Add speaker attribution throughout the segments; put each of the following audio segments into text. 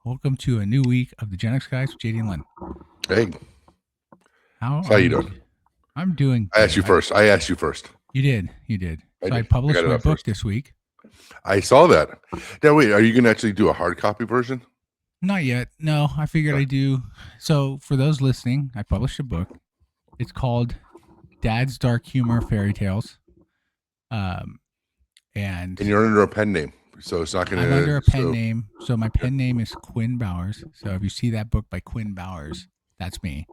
Speaker 1: Welcome to a new week of the Gen X Guys with JD and Len.
Speaker 2: Hey,
Speaker 1: How
Speaker 2: how
Speaker 1: are
Speaker 2: you doing?
Speaker 1: I'm doing
Speaker 2: I asked
Speaker 1: good.
Speaker 2: you first.
Speaker 1: You did.
Speaker 2: I
Speaker 1: So I
Speaker 2: did.
Speaker 1: published
Speaker 2: got it
Speaker 1: my
Speaker 2: up
Speaker 1: book
Speaker 2: first.
Speaker 1: this week.
Speaker 2: I saw that. Now wait, are you going to actually do a hard copy version?
Speaker 1: Not yet. No, I figured
Speaker 2: Okay.
Speaker 1: I'd do. So for those listening, I published a book. It's called Dad's Dark Humor Fairy Tales. And
Speaker 2: And you're under a pen name, so it's not going
Speaker 1: I'm under
Speaker 2: to.
Speaker 1: a pen name. So my pen name is Quinn Bowers. So if you see that book by Quinn Bowers, that's me.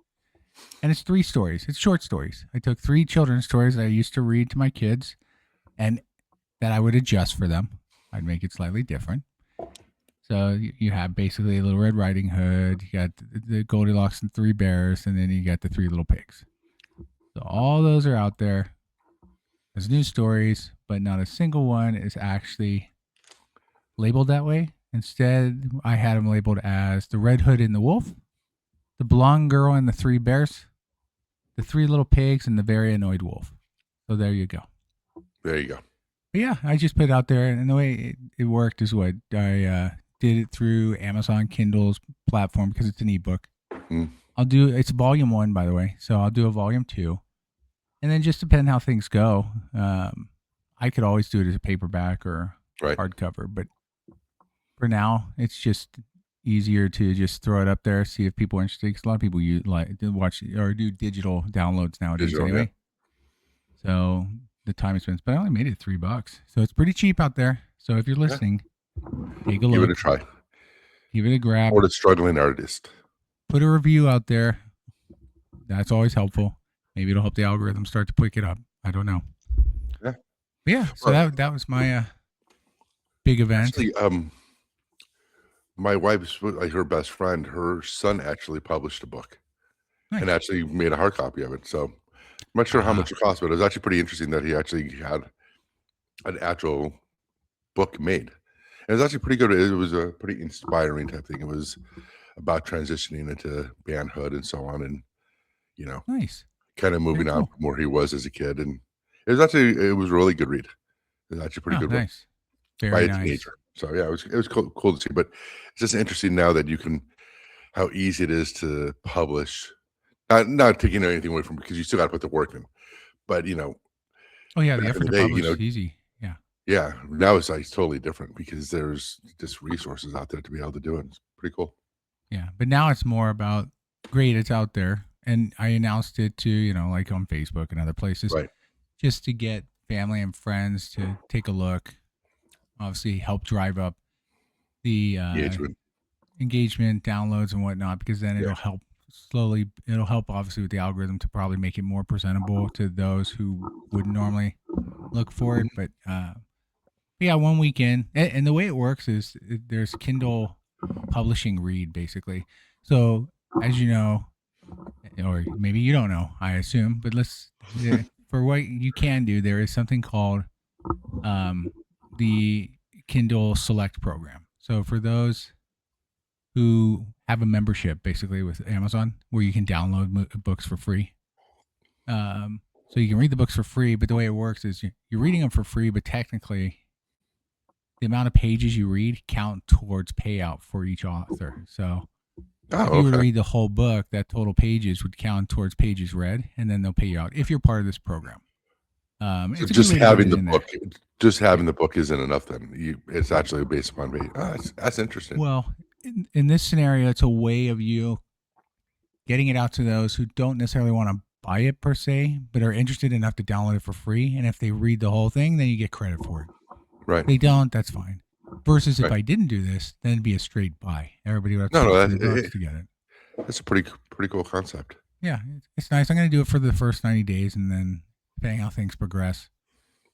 Speaker 1: And it's 3 stories. It's short stories. I took 3 children's stories that I used to read to my kids and that I would adjust for them. I'd make it slightly different. So you have basically a Little Red Riding Hood, you got the Goldilocks and 3 Bears, and then you got the 3 Little Pigs. So all those are out there as new stories, but not a single one is actually labeled that way. Instead, I had them labeled as the Red Hood and the Wolf, the Blonde Girl and the 3 Bears, the 3 Little Pigs, and the Very Annoyed Wolf. So there you go.
Speaker 2: There you go.
Speaker 1: But yeah, I just put it out there, and the way it worked is what I did it through Amazon Kindle's platform because it's an ebook.
Speaker 2: Mm.
Speaker 1: It's volume 1, by the way, so I'll do a volume 2, and then just depending how things go, I could always do it as a paperback or hardcover. But for now, it's just easier to just throw it up there, see if people are interested. Because a lot of people watch or do digital downloads nowadays anyway. Yeah. So the time it spends, but I only made it $3, so it's pretty cheap out there. So if you're listening, take a look.
Speaker 2: Give it a try.
Speaker 1: Give it a grab.
Speaker 2: Or the struggling artist.
Speaker 1: Put a review out there. That's always helpful. Maybe it'll help the algorithm start to pick it up. I don't know.
Speaker 2: Yeah.
Speaker 1: But yeah. So that was my big event.
Speaker 2: Actually, my wife's like her best friend. Her son actually published a book, and actually made a hard copy of it. So I'm not sure how much it cost, but it was actually pretty interesting that he actually had an actual book made. And it was actually pretty good. It was a pretty inspiring type thing. It was about transitioning into manhood and so on, and kind of moving on from where he was as a kid. And it was a really good read. It was actually a pretty good one. By a teenager. So yeah, it was cool to see. But it's just interesting now that how easy it is to publish. Not taking anything away from it, because you still got to put the work in. But
Speaker 1: oh yeah, the effort to publish is easy. Yeah.
Speaker 2: Yeah. Now it's like totally different because there's just resources out there to be able to do it. It's pretty cool.
Speaker 1: Yeah, but now it's more about great. It's out there, and I announced it to like on Facebook and other places, just to get family and friends to take a look. Obviously, help drive up the engagement, downloads, and whatnot, because then it'll help slowly. It'll help obviously with the algorithm to probably make it more presentable to those who would normally look for it. But yeah, 1 weekend, and the way it works is there's Kindle publishing read basically. So as you know, or maybe you don't know, I assume, but for what you can do, there is something called the Kindle Select program. So for those who have a membership basically with Amazon, where you can download books for free, so you can read the books for free, but the way it works is you're reading them for free, but technically the amount of pages you read count towards payout for each author. So if you would read the whole book, that total pages would count towards pages read, and then they'll pay you out if you're part of this program.
Speaker 2: So just having the book, the book isn't enough. Then it's actually based upon me. That's interesting.
Speaker 1: Well, in this scenario, it's a way of you getting it out to those who don't necessarily want to buy it per se, but are interested enough to download it for free. And if they read the whole thing, then you get credit for it.
Speaker 2: Right.
Speaker 1: If they don't, that's fine. Versus if I didn't do this, then it'd be a straight buy. Everybody would have to get it.
Speaker 2: That's a pretty cool concept.
Speaker 1: Yeah, it's nice. I'm going to do it for the first 90 days, and then depending how things progress,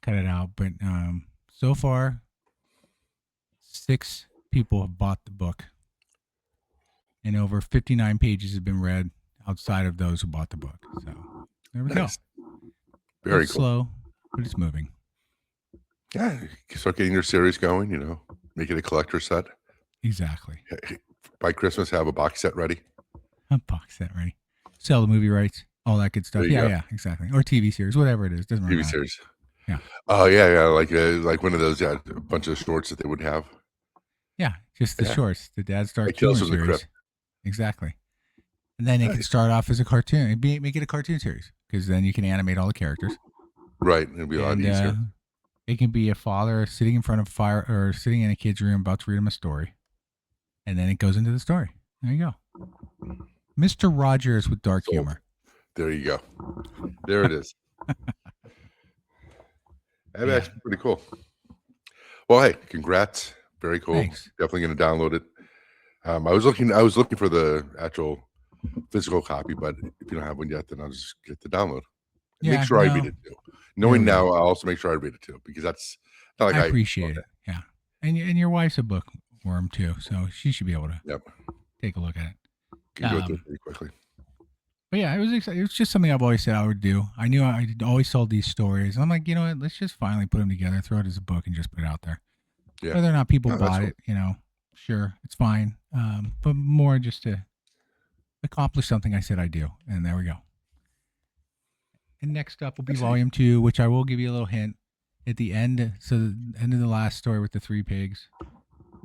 Speaker 1: cut it out. But so far, 6 people have bought the book, and over 59 pages have been read outside of those who bought the book. So there we go.
Speaker 2: Very cool.
Speaker 1: Slow, but it's moving.
Speaker 2: Yeah, start getting your series going, make it a collector set.
Speaker 1: Exactly.
Speaker 2: By Christmas, have a box set ready.
Speaker 1: A box set ready. Sell the movie rights, all that good stuff. Yeah, exactly. Or TV series, whatever it is. Doesn't matter.
Speaker 2: TV series.
Speaker 1: Yeah.
Speaker 2: Oh, yeah. Like one of those, a bunch of shorts that they would have.
Speaker 1: Yeah, just the
Speaker 2: Yeah.
Speaker 1: shorts, the Dad's Dark
Speaker 2: Like Tales
Speaker 1: Humor
Speaker 2: from the Crypt.
Speaker 1: series. Exactly. And then it can
Speaker 2: Nice.
Speaker 1: start off as a cartoon. Make it a cartoon series because then you can animate all the characters.
Speaker 2: Right. It'd be a lot
Speaker 1: And
Speaker 2: easier.
Speaker 1: it can be a father sitting in front of fire or sitting in a kid's room about to read him a story. And then it goes into the story. There you go. Mr. Rogers with dark
Speaker 2: Sold.
Speaker 1: humor.
Speaker 2: There you go. There it is. That'd
Speaker 1: Yeah.
Speaker 2: actually be pretty cool. Well, hey, congrats. Very cool.
Speaker 1: Thanks.
Speaker 2: Definitely going to download it. I was looking for the actual physical copy, but if you don't have one yet, then I'll just get the download. And make sure I read it too. Knowing now, I'll also make sure I read it too, because that's not like
Speaker 1: I appreciate it. Yeah. And your wife's a bookworm too, so she should be able to take a look at it.
Speaker 2: Can go through it pretty quickly.
Speaker 1: But yeah, it was exciting. It was just something I've always said I would do. I knew I always sold these stories. And I'm like, you know what? Let's just finally put them together, throw it as a book, and just put it out there.
Speaker 2: Yeah.
Speaker 1: Whether or not people
Speaker 2: No,
Speaker 1: bought
Speaker 2: that's
Speaker 1: it, sure, it's fine. But more just to accomplish something I said I do. And there we go. And next up will be volume 2, which I will give you a little hint at the end. So the end of the last story with the 3 pigs,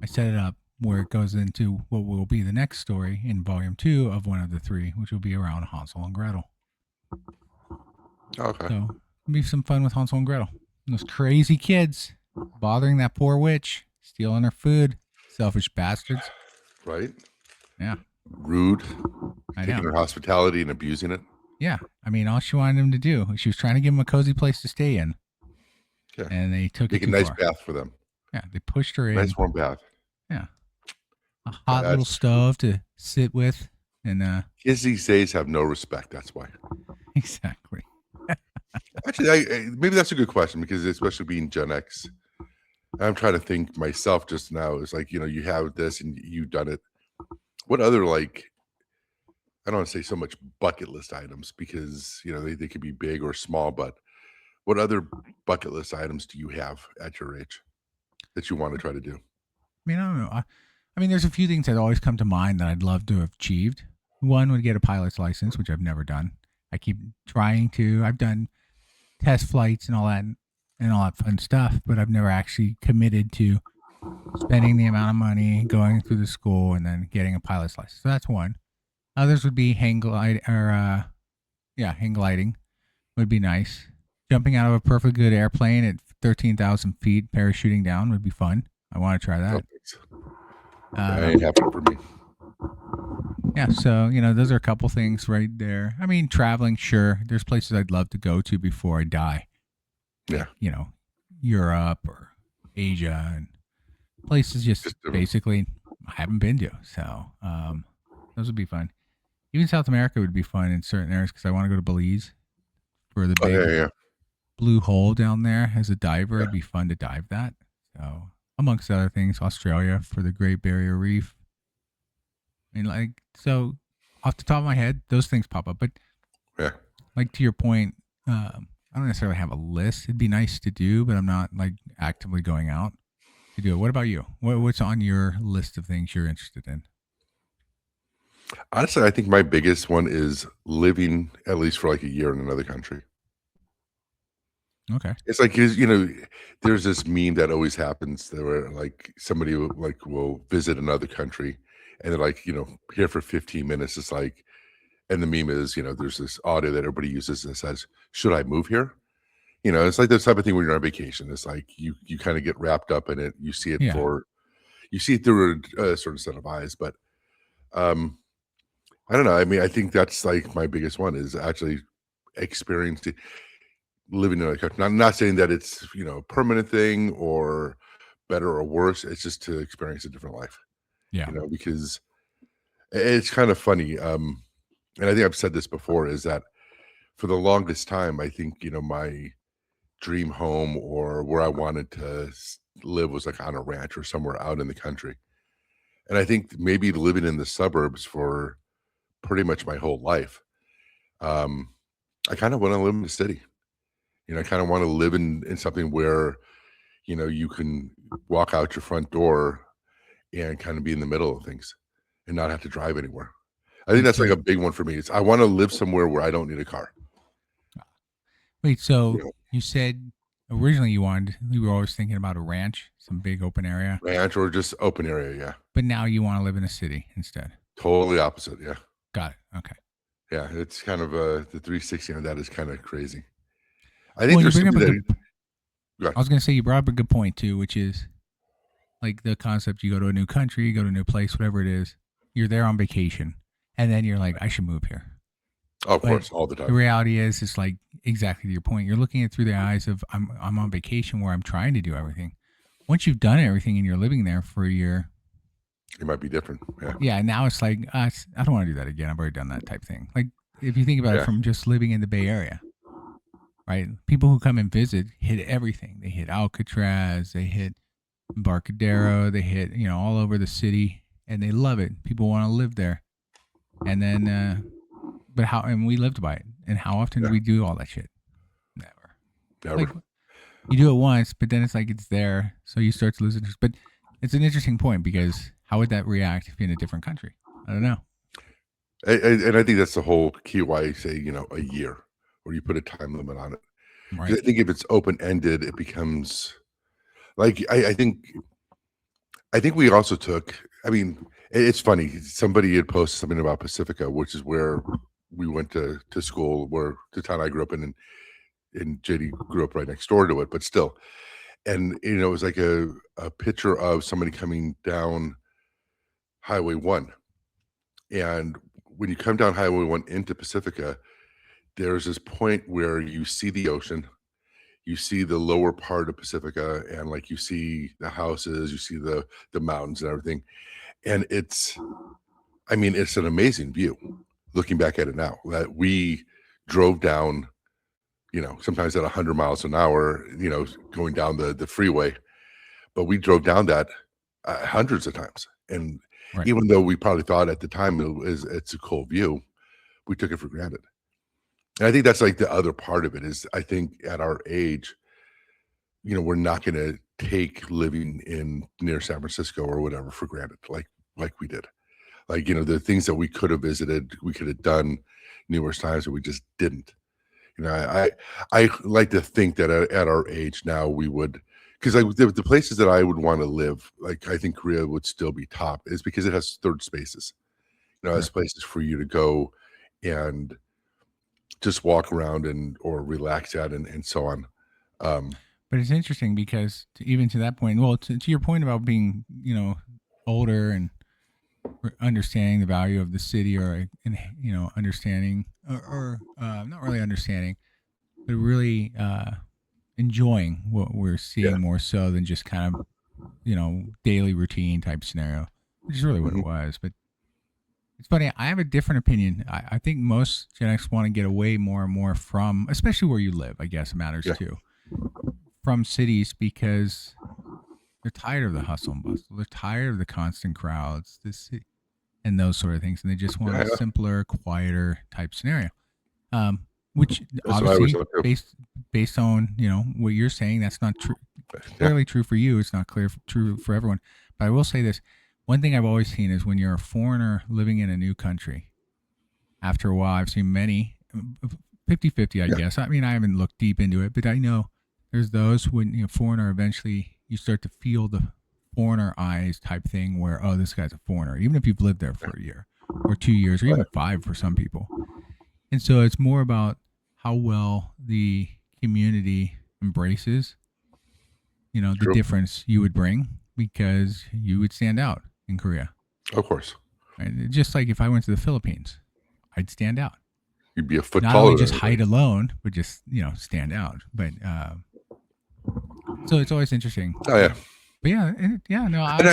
Speaker 1: I set it up where it goes into what will be the next story in volume 2 of one of the 3, which will be around Hansel and Gretel.
Speaker 2: Okay.
Speaker 1: So it'll be some fun with Hansel and Gretel. And those crazy kids bothering that poor witch, stealing her food, selfish bastards.
Speaker 2: Right?
Speaker 1: Yeah.
Speaker 2: Rude.
Speaker 1: I
Speaker 2: Taking
Speaker 1: know.
Speaker 2: her hospitality and abusing it.
Speaker 1: Yeah. I mean, all she wanted him to do, she was trying to give him a cozy place to stay in.
Speaker 2: Yeah.
Speaker 1: And they took
Speaker 2: Make
Speaker 1: it
Speaker 2: a
Speaker 1: too
Speaker 2: nice
Speaker 1: far.
Speaker 2: bath for them.
Speaker 1: Yeah. They pushed her in.
Speaker 2: Nice warm bath.
Speaker 1: Yeah. A hot little stove to sit with. And
Speaker 2: kids these days have no respect. That's why.
Speaker 1: Exactly.
Speaker 2: Actually, maybe that's a good question, because especially being Gen X, I'm trying to think myself just now. It's like, you have this and you've done it. What other, like, I don't want to say so much bucket list items, because they could be big or small, but what other bucket list items do you have at your age that you want to try to do?
Speaker 1: I mean, I don't know. I mean, there's a few things that always come to mind that I'd love to have achieved. One would get a pilot's license, which I've never done. I keep trying to. I've done test flights and all that fun stuff, but I've never actually committed to spending the amount of money, going through the school, and then getting a pilot's license. So that's one. Others would be hang gliding would be nice. Jumping out of a perfectly good airplane at 13,000 feet, parachuting down would be fun. I want to try that.
Speaker 2: That ain't happening for me.
Speaker 1: Yeah, so those are a couple things right there. I mean, traveling, sure. There's places I'd love to go to before I die.
Speaker 2: Yeah.
Speaker 1: Europe or Asia, and places just basically I haven't been to. So those would be fun. Even South America would be fun in certain areas, because I want to go to Belize for the big blue hole down there as a diver.
Speaker 2: Yeah.
Speaker 1: It'd be fun to dive that. So amongst other things, Australia for the Great Barrier Reef. I mean, so off the top of my head, those things pop up. But to your point, I don't necessarily have a list. It'd be nice to do, but I'm not actively going out to do it. What about you? What's on your list of things you're interested in?
Speaker 2: Honestly, I think my biggest one is living at least for a year in another country.
Speaker 1: Okay.
Speaker 2: It's like, there's this meme that always happens where somebody will visit another country, and they're here for 15 minutes. It's like, and the meme is, there's this audio that everybody uses that says, "Should I move here?" It's like this type of thing when you're on vacation. It's like you kind of get wrapped up in it. You see it through a certain set of eyes. But I don't know. I mean, I think that's my biggest one is actually experiencing living in a country. I'm not saying that it's a permanent thing or better or worse. It's just to experience a different life.
Speaker 1: Yeah.
Speaker 2: Because it's kind of funny. And I think I've said this before, is that for the longest time, I think my dream home or where I wanted to live was on a ranch or somewhere out in the country. And I think maybe living in the suburbs for pretty much my whole life, I kind of want to live in the city. I kind of want to live in something where, you can walk out your front door and kind of be in the middle of things and not have to drive anywhere. I think that's a big one for me. I want to live somewhere where I don't need a car.
Speaker 1: Wait, so you said originally you were always thinking about a ranch. Is some big open area.
Speaker 2: Ranch or just open area, yeah.
Speaker 1: But now you want to live in a city instead.
Speaker 2: Totally opposite, yeah.
Speaker 1: Got it. Okay.
Speaker 2: Yeah, it's kind of the 360 on that is kind of crazy. I
Speaker 1: Well,
Speaker 2: think
Speaker 1: you
Speaker 2: there's
Speaker 1: bring up
Speaker 2: something
Speaker 1: a
Speaker 2: that
Speaker 1: I was going to say you brought up a good point too, which is like the concept: you go to a new country, you go to a new place, whatever it is. You're there on vacation, and then you're like, I should move here.
Speaker 2: oh, of
Speaker 1: But
Speaker 2: course, all the
Speaker 1: the
Speaker 2: time.
Speaker 1: reality is, it's like exactly to your point. You're looking at it through the eyes of I'm on vacation where I'm trying to do everything. Once you've done everything and you're living there for a year,
Speaker 2: It might be different. Yeah.
Speaker 1: yeah, now it's like I don't want to do that again. I've already done that type thing. Like if you think about it
Speaker 2: Yeah.
Speaker 1: from just living in the Bay Area, right? People who come and visit hit everything. They hit Alcatraz, they hit Embarcadero, they hit all over the city, and they love it. People want to live there, and then but how? And we lived by it. And how often do we do all that shit? Never.
Speaker 2: Never.
Speaker 1: Like you do it once, but then it's like it's there, so you start to lose interest. But it's an interesting point because how would that react if you're in a different country? I don't know.
Speaker 2: And I think that's the whole key why I say, a year, or you put a time limit on it. 'Cause
Speaker 1: Right.
Speaker 2: I think if it's open-ended, it becomes like I think we also took. I mean, it's funny. Somebody had posted something about Pacifica, which is where we went to school, where the town I grew up in, and JD grew up right next door to it, but still. And it was like a picture of somebody coming down Highway 1. And when you come down Highway 1 into Pacifica, there's this point where you see the ocean, you see the lower part of Pacifica, and like you see the houses, you see the mountains and everything. And it's an amazing view looking back at it now. That we drove down, sometimes at 100 miles an hour, going down the freeway, but we drove down that hundreds of times. And
Speaker 1: Right.
Speaker 2: even though we probably thought at the time it's a cool view, we took it for granted. And I think that's like the other part of it is I think at our age, we're not going to take living in near San Francisco or whatever for granted, like we did. Like, the things that we could have visited, we could have done numerous times, but we just didn't. I like to think that at our age now we would, because like the places that I would want to live, like I think Korea would still be top, is because it has third spaces. It has places for you to go and just walk around or relax at and so on.
Speaker 1: But it's interesting because even to that point, well, to your point about being, older and understanding the value of the city, or understanding or not really understanding, but really enjoying what we're seeing more so than just kind of daily routine type scenario, which is really what it was. But it's funny, I have a different opinion. I think most Gen X want to get away more and more from, especially where you live, I guess it matters too, from cities, because they're tired of the hustle and bustle. They're tired of the constant crowds, and those sort of things, and they just want a simpler, quieter type scenario. Which
Speaker 2: That's what I always
Speaker 1: obviously,
Speaker 2: thought too.
Speaker 1: based on what you're saying, that's not true. Clearly true for you. It's not true for everyone. But I will say this: one thing I've always seen is when you're a foreigner living in a new country, after a while, I've seen many 50-50, I guess. I mean, I haven't looked deep into it, but I know there's those when foreigner, eventually you start to feel the foreigner eyes type thing where, oh, this guy's a foreigner, even if you've lived there for a year or 2 years or even 5 for some people. And so it's more about how well the community embraces, the difference you would bring, because you would stand out in Korea.
Speaker 2: Of course.
Speaker 1: Right? Just like if I went to the Philippines, I'd stand out.
Speaker 2: You'd be a foot
Speaker 1: Not
Speaker 2: taller.
Speaker 1: only just height alone, but just, stand out. But so it's always interesting.
Speaker 2: Oh, yeah.
Speaker 1: But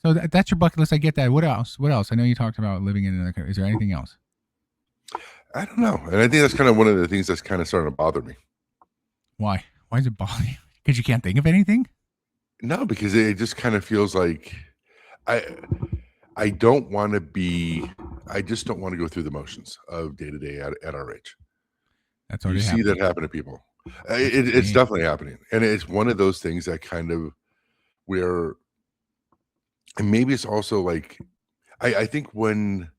Speaker 1: so that's your bucket list. I get that. What else? I know you talked about living in another country. Is there anything else?
Speaker 2: I don't know. And I think that's kind of one of the things that's kind of starting to bother me.
Speaker 1: Why? Why is it bothering you? Because you can't think of anything?
Speaker 2: No, because it just kind of feels like I don't want to be. I just don't want to go through the motions of day to day at our age.
Speaker 1: That's already
Speaker 2: You see
Speaker 1: happening.
Speaker 2: that happen to people. It's definitely happening, and it's one of those things that kind of where, and maybe it's also like, I think when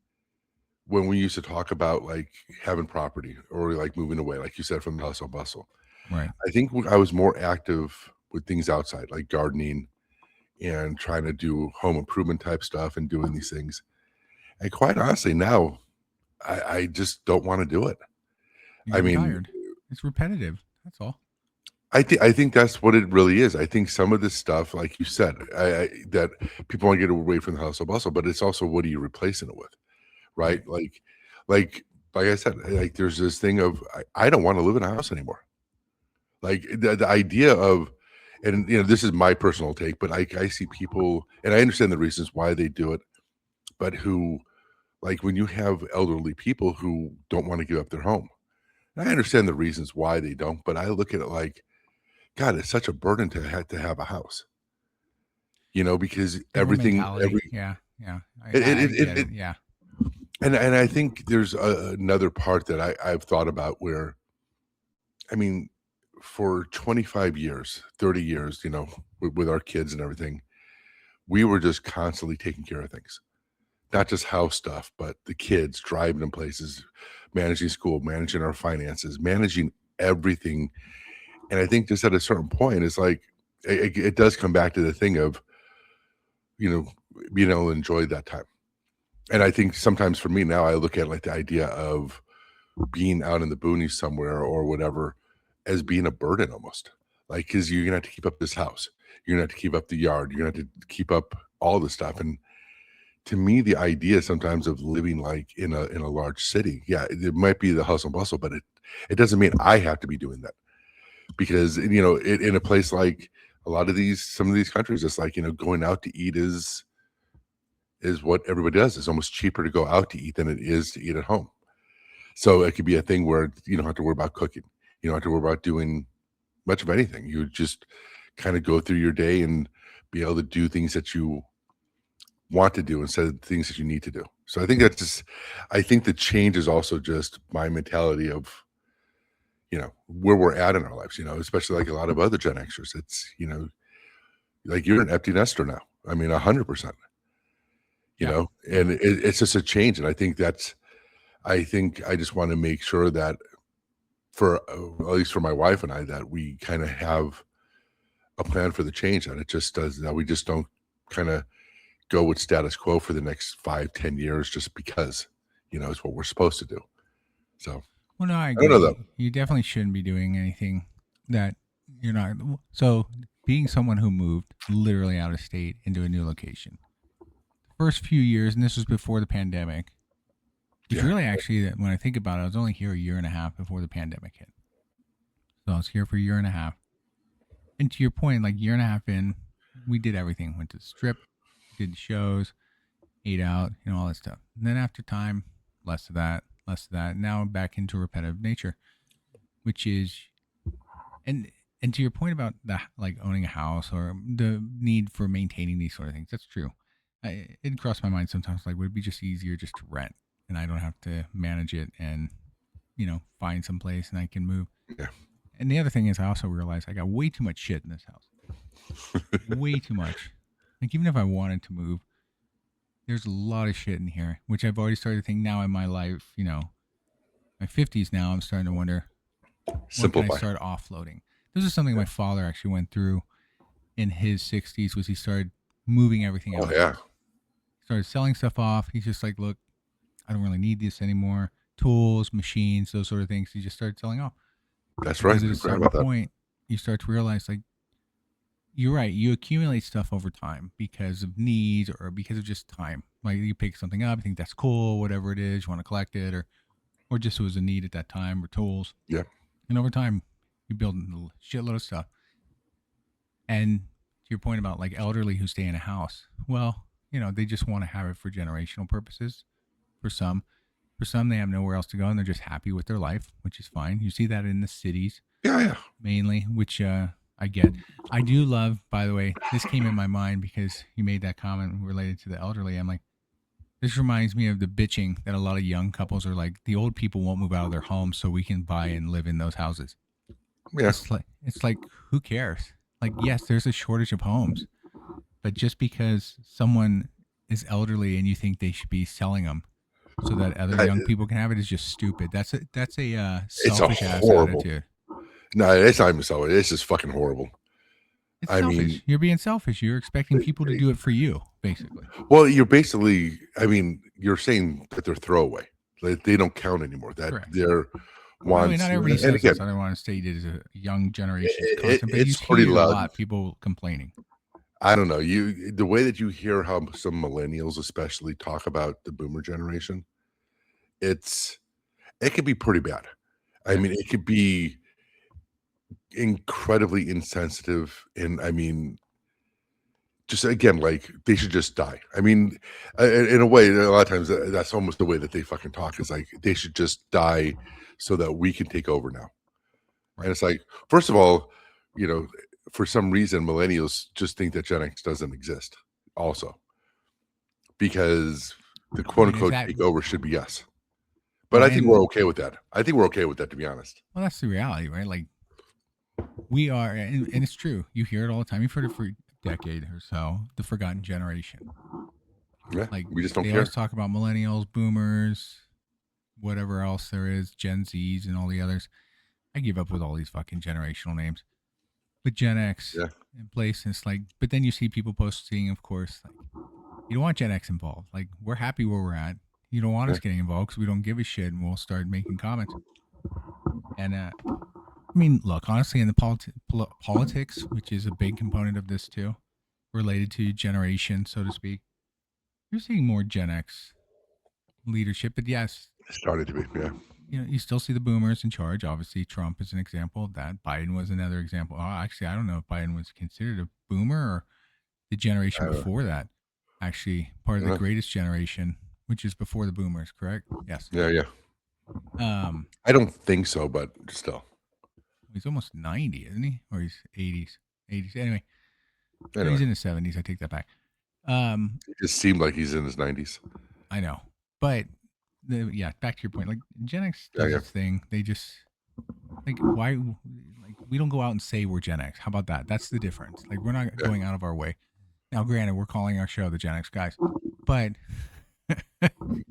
Speaker 2: we used to talk about like having property or like moving away, like you said, from the hustle bustle,
Speaker 1: Right.
Speaker 2: I think I was more active with things outside, like gardening and trying to do home improvement type stuff and doing these things. And quite honestly, now I just don't want to do it.
Speaker 1: You're
Speaker 2: I
Speaker 1: getting
Speaker 2: mean,
Speaker 1: tired. It's repetitive. That's all.
Speaker 2: I think that's what it really is. I think some of this stuff, like you said, that people want to get away from the hustle bustle, but it's also what are you replacing it with, right?
Speaker 1: Right.
Speaker 2: Like like I said, like there's this thing of I don't want to live in a house anymore. Like the idea of, and this is my personal take, but I see people, and I understand the reasons why they do it, but who, like when you have elderly people who don't want to give up their home, and I understand the reasons why they don't, but I look at it like, God, it's such a burden to have a house, because
Speaker 1: Different
Speaker 2: everything,
Speaker 1: mentality. Yeah. Yeah.
Speaker 2: it, it,
Speaker 1: I
Speaker 2: it,
Speaker 1: get
Speaker 2: it
Speaker 1: it. Yeah.
Speaker 2: and I think there's another part that I've thought about where, I mean, for 25 years, 30 years, with our kids and everything, we were just constantly taking care of things, not just house stuff, but the kids, driving them places, managing school, managing our finances, managing everything. And I think just at a certain point, it's like it does come back to the thing of, you know, being able to enjoy that time. And I think sometimes for me now, I look at like the idea of being out in the boonies somewhere or whatever as being a burden almost. Like, because you're gonna have to keep up this house, you're gonna have to keep up the yard, you're gonna have to keep up all the stuff. And to me, the idea sometimes of living like in a large city, yeah, it might be the hustle and bustle, but it doesn't mean I have to be doing that, because in a place like a lot of some of these countries, it's like going out to eat is what everybody does. It's almost cheaper to go out to eat than it is to eat at home. So it could be a thing where you don't have to worry about cooking. You don't have to worry about doing much of anything. You just kind of go through your day and be able to do things that you want to do instead of things that you need to do. So I think the change is also just my mentality of, where we're at in our lives, especially like a lot of other Gen Xers. It's, like you're an empty nester now. I mean, 100%,
Speaker 1: Yeah.
Speaker 2: and it's just a change. And I think I just want to make sure that for at least for my wife and I, that we kind of have a plan for the change, that it just does, that we just don't kind of go with status quo for the next 5-10 years just because, it's what we're supposed to do. So
Speaker 1: Well, no, I
Speaker 2: I don't know though.
Speaker 1: agree. You definitely shouldn't be doing anything that you're not. So, being someone who moved literally out of state into a new location, the first few years, and this was before the pandemic, which
Speaker 2: Yeah.
Speaker 1: really actually, when I think about it, I was only here a year and a half before the pandemic hit. So, I was here for a year and a half. And to your point, like year and a half in, we did everything. Went to the strip, did shows, ate out, all that stuff. And then after time, less of that, less of that. Now I'm back into repetitive nature, which is, and to your point about the like owning a house or the need for maintaining these sort of things, that's true. It crossed my mind sometimes, like would it be just easier just to rent and I don't have to manage it and find some place and I can move.
Speaker 2: Yeah.
Speaker 1: And the other thing is, I also realized I got way too much shit in this house, way too much. Like even if I wanted to move, there's a lot of shit in here, which I've already started to think now in my life, my 50s now, I'm starting to wonder, when can I
Speaker 2: Simplify.
Speaker 1: start offloading? This is something my father actually went through in his 60s, was he started moving everything
Speaker 2: Oh
Speaker 1: out.
Speaker 2: yeah.
Speaker 1: Started selling stuff off. He's just like, look, I don't really need this anymore. Tools, machines, those sort of things. He just started selling off.
Speaker 2: That's right.
Speaker 1: Because at
Speaker 2: I
Speaker 1: a
Speaker 2: forgot
Speaker 1: certain
Speaker 2: about that.
Speaker 1: point, you start to realize, like, you're right. You accumulate stuff over time because of needs or because of just time. Like you pick something up, you think that's cool, whatever it is, you want to collect it, or just it was a need at that time, or tools.
Speaker 2: Yeah.
Speaker 1: And over time, you build a shitload of stuff. And to your point about like elderly who stay in a house, well, they just want to have it for generational purposes. For some, they have nowhere else to go and they're just happy with their life, which is fine. You see that in the cities
Speaker 2: Yeah. Yeah.
Speaker 1: mainly, which I get. I do love, by the way, this came in my mind because you made that comment related to the elderly. I'm like, this reminds me of the bitching that a lot of young couples are like, the old people won't move out of their homes so we can buy and live in those houses.
Speaker 2: Yeah.
Speaker 1: It's like who cares? Like, yes, there's a shortage of homes, but just because someone is elderly and you think they should be selling them so that other
Speaker 2: I-
Speaker 1: young people can have it is just stupid. That's a
Speaker 2: It's a
Speaker 1: selfish ass
Speaker 2: horrible.
Speaker 1: attitude.
Speaker 2: No, it's not even so. It's just fucking horrible.
Speaker 1: It's
Speaker 2: I
Speaker 1: selfish.
Speaker 2: mean,
Speaker 1: You're being selfish. You're expecting people to do it for you, basically.
Speaker 2: well, you're basically, I mean, you're saying that they're throwaway. They don't count anymore. That
Speaker 1: Correct.
Speaker 2: they're
Speaker 1: By the way,
Speaker 2: wants.
Speaker 1: not everybody
Speaker 2: And
Speaker 1: says
Speaker 2: again,
Speaker 1: this. I don't want to state it as a young generation's content, but you
Speaker 2: it's pretty
Speaker 1: hear a
Speaker 2: loud.
Speaker 1: lot people complaining.
Speaker 2: I don't know. The way that you hear how some millennials especially talk about the boomer generation, it could be pretty bad. I
Speaker 1: Yeah.
Speaker 2: mean, it could be incredibly insensitive, and I mean, just again, like they should just die. I mean, in a way, a lot of times that's almost the way that they fucking talk is like they should just die so that we can take over now. And it's like, first of all, you know, for some reason, millennials just think that Gen X doesn't exist, also, because the quote unquote takeover should be us. But I think we're okay with that. I think we're okay with that, to be honest.
Speaker 1: Well, that's the reality, right? Like we are, and it's true. You hear it all the time. You've heard it for a decade or so. The forgotten generation.
Speaker 2: Yeah,
Speaker 1: Like
Speaker 2: we just don't
Speaker 1: they
Speaker 2: care.
Speaker 1: always talk about millennials, boomers, whatever else there is, Gen Zs, and all the others. I give up with all these fucking generational names. But Gen X in place, and it's like, but then you see people posting, of course, like you don't want Gen X involved. Like we're happy where we're at. You don't want us getting involved because we don't give a shit, and we'll start making comments. And I mean, look, honestly, in the politics, which is a big component of this too, related to generation, so to speak, you're seeing more Gen X leadership. But yes,
Speaker 2: it started to be,
Speaker 1: you know, you still see the boomers in charge. Obviously, Trump is an example of that. Biden was another example. Oh, actually, I don't know if Biden was considered a boomer or the generation before that. Actually, part of the greatest generation, which is before the boomers, correct? Yes.
Speaker 2: Yeah. I don't think so, but still.
Speaker 1: He's almost 90, isn't he? Or he's 80s. 80s. Anyway. He's in his 70s. I take that back.
Speaker 2: It just seemed like he's in his 90s.
Speaker 1: I know. But, back to your point. Like, Gen X does its thing. They just, like, why, like, we don't go out and say we're Gen X. How about that? That's the difference. Like, we're not going out of our way. Now, granted, we're calling our show the Gen X guys. But,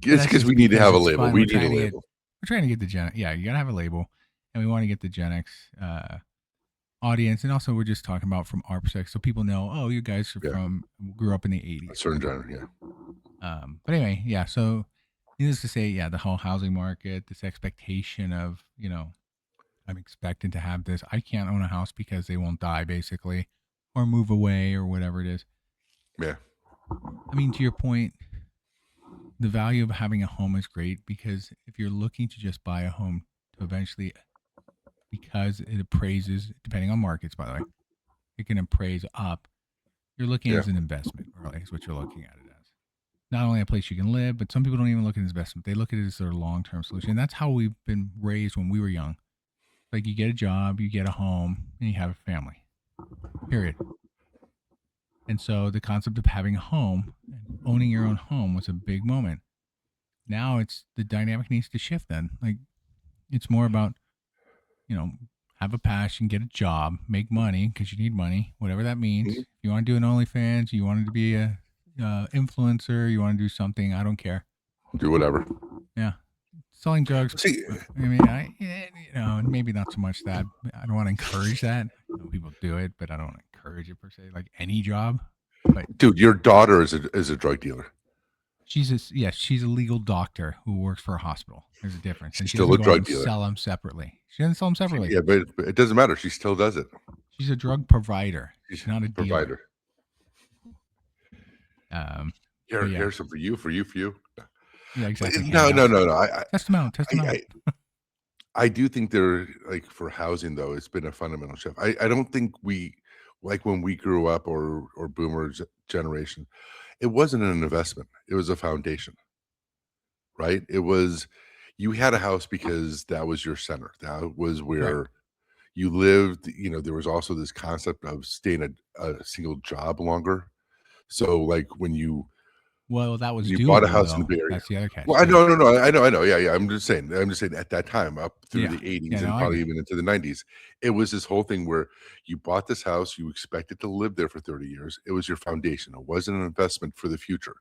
Speaker 2: it's because we need to have a label. We need a label.
Speaker 1: We're trying to get the Gen X. Yeah, you got to have a label. And we want to get the Gen X audience, and also we're just talking about from our perspective, so people know, oh, you guys are grew up in the 80s.
Speaker 2: A certain genre,
Speaker 1: But anyway, so needless to say, the whole housing market, this expectation of, you know, I'm expecting to have this. I can't own a house because they won't die, basically, or move away or whatever it is.
Speaker 2: Yeah.
Speaker 1: I mean, to your point, the value of having a home is great because if you're looking to just buy a home to eventually, because it appraises, depending on markets, by the way, it can appraise up. You're looking at it as an investment, really, is what you're looking at it as. Not only a place you can live, but some people don't even look at it as investment. They look at it as their long-term solution. And that's how we've been raised when we were young. Like, you get a job, you get a home, and you have a family. Period. And so the concept of having a home and owning your own home was a big moment. Now it's the dynamic needs to shift then. Like, it's more about, you know, have a passion, get a job, make money because you need money, whatever that means.
Speaker 2: Mm-hmm.
Speaker 1: If you want to do an OnlyFans, you want to be a influencer, you want to do something, I don't care.
Speaker 2: Do whatever.
Speaker 1: Yeah. Selling drugs.
Speaker 2: See,
Speaker 1: I mean, you know, maybe not so much that. I don't want to encourage that. I know people do it, but I don't encourage it per se. Like any job. But
Speaker 2: dude, your daughter is a drug dealer.
Speaker 1: She's a legal doctor who works for a hospital. There's a difference. And
Speaker 2: She's
Speaker 1: she
Speaker 2: still
Speaker 1: doesn't
Speaker 2: a
Speaker 1: go out
Speaker 2: drug
Speaker 1: and
Speaker 2: dealer.
Speaker 1: sell them separately. She doesn't sell them separately.
Speaker 2: Yeah, but it doesn't matter. She still does it.
Speaker 1: She's a drug provider. She's not a
Speaker 2: provider.
Speaker 1: Dealer.
Speaker 2: Here's some for you.
Speaker 1: Yeah, exactly.
Speaker 2: No.
Speaker 1: Test them out.
Speaker 2: I do think they're like for housing though. It's been a fundamental shift. I don't think we like when we grew up or boomers generation. It wasn't an investment. It was a foundation, right? It was you had a house because that was your center. That was where you lived. You know, there was also this concept of staying at a single job longer. So like when you
Speaker 1: that was
Speaker 2: you
Speaker 1: doable,
Speaker 2: bought a house
Speaker 1: though.
Speaker 2: in the Bay Area.
Speaker 1: That's the other catch.
Speaker 2: Well, I know. Yeah. I'm just saying at that time, up through the 80s and probably even into the 90s, it was this whole thing where you bought this house, you expected to live there for 30 years. It was your foundation. It wasn't an investment for the future.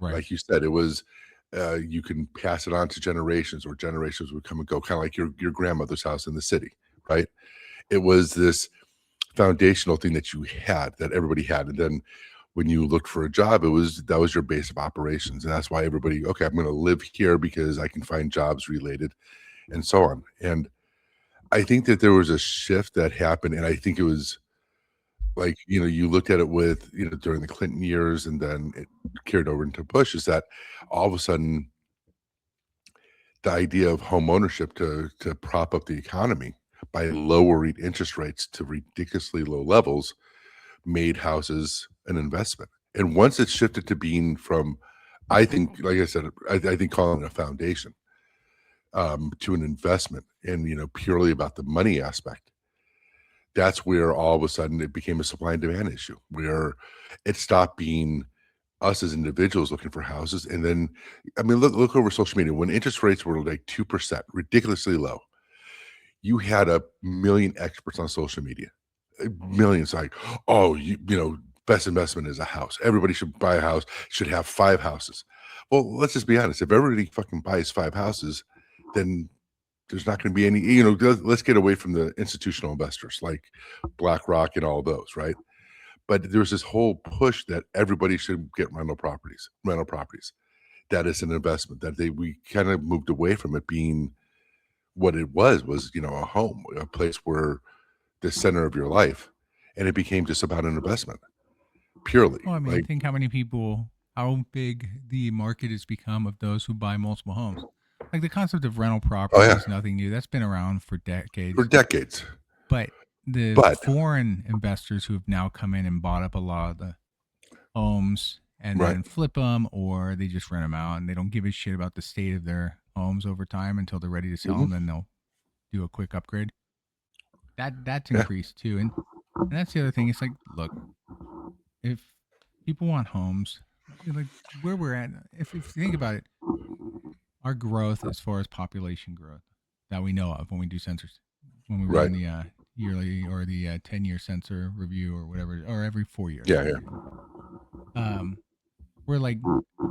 Speaker 1: Right.
Speaker 2: Like you said, it was you can pass it on to generations, or generations would come and go, kind of like your grandmother's house in the city, right? It was this foundational thing that you had, that everybody had, and then when you looked for a job, that was your base of operations, and that's why everybody, okay, I'm going to live here because I can find jobs related, and so on. And I think that there was a shift that happened, and I think it was like, you looked at it with, during the Clinton years, and then it carried over into Bush. Is that all of a sudden the idea of home ownership to prop up the economy by lowering interest rates to ridiculously low levels made houses an investment. And once it shifted to being from, I think, like I said, I think calling it a foundation, to an investment, and purely about the money aspect, that's where all of a sudden it became a supply and demand issue, where it stopped being us as individuals looking for houses. And then, I mean, look over social media. When interest rates were like 2%, ridiculously low, you had a million experts on social media, millions, like, oh, best investment is a house. Everybody should buy a house, should have 5 houses. Well, let's just be honest. If everybody fucking buys 5 houses, then there's not going to be any, let's get away from the institutional investors like BlackRock and all those, right? But there's this whole push that everybody should get rental properties. That is an investment that we kind of moved away from it being what it was, a home, a place where the center of your life, and it became just about an investment purely.
Speaker 1: Well, I mean, think how big the market has become of those who buy multiple homes. Like the concept of rental property is nothing new. That's been around for decades. But the foreign investors who have now come in and bought up a lot of the homes and then flip them, or they just rent them out and they don't give a shit about the state of their homes over time until they're ready to sell them. Then they'll do a quick upgrade. That's increased too. And that's the other thing. It's like, look, if people want homes, like where we're at, if you think about it, our growth as far as population growth that we know of when we do census, when we run the yearly or the 10-year census review or whatever, or every 4 years. We're like,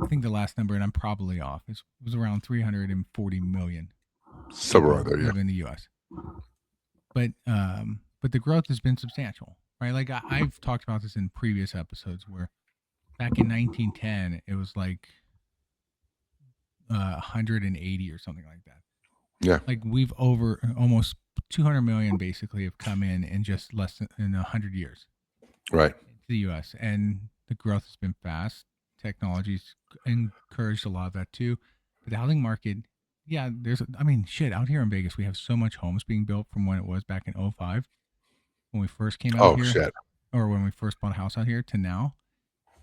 Speaker 1: I think the last number, and I'm probably off, was around 340 million
Speaker 2: somewhere there,
Speaker 1: live in the U.S. But the growth has been substantial, right? Like I've talked about this in previous episodes, where back in 1910 it was like 180 or something like that.
Speaker 2: Yeah,
Speaker 1: like we've over almost 200 million basically have come in just less than 100 years,
Speaker 2: right,
Speaker 1: to the U.S. And the growth has been fast. Technology's encouraged a lot of that too. But the housing market, shit, out here in Vegas, we have so much homes being built from when it was back in 2005 when we first came out here.
Speaker 2: Shit.
Speaker 1: Or when we first bought a house out here to now.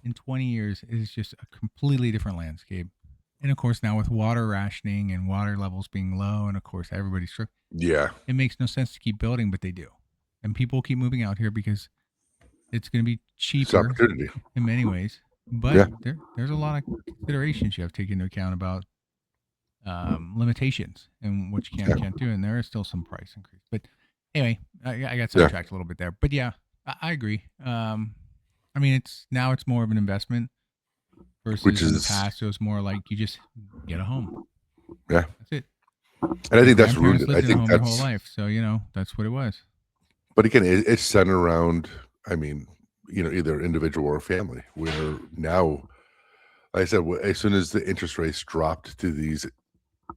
Speaker 1: In 20 years, it is just a completely different landscape. And of course, now with water rationing and water levels being low, and of course, everybody's strict.
Speaker 2: Yeah.
Speaker 1: It makes no sense to keep building, but they do. And people keep moving out here because it's going to be cheaper in many ways. But there's a lot of considerations you have to take into account about limitations and what you can and can't do. And there is still some price increase. But anyway, I got sidetracked a little bit there. But yeah, I agree. I mean, it's more of an investment versus in the past. It was more like you just get a home.
Speaker 2: Yeah.
Speaker 1: That's it.
Speaker 2: And I think that's rooted. I think
Speaker 1: that's their whole life. So, that's what it was.
Speaker 2: But again, it's centered around, I mean, either individual or family, where now, like I said, as soon as the interest rates dropped to these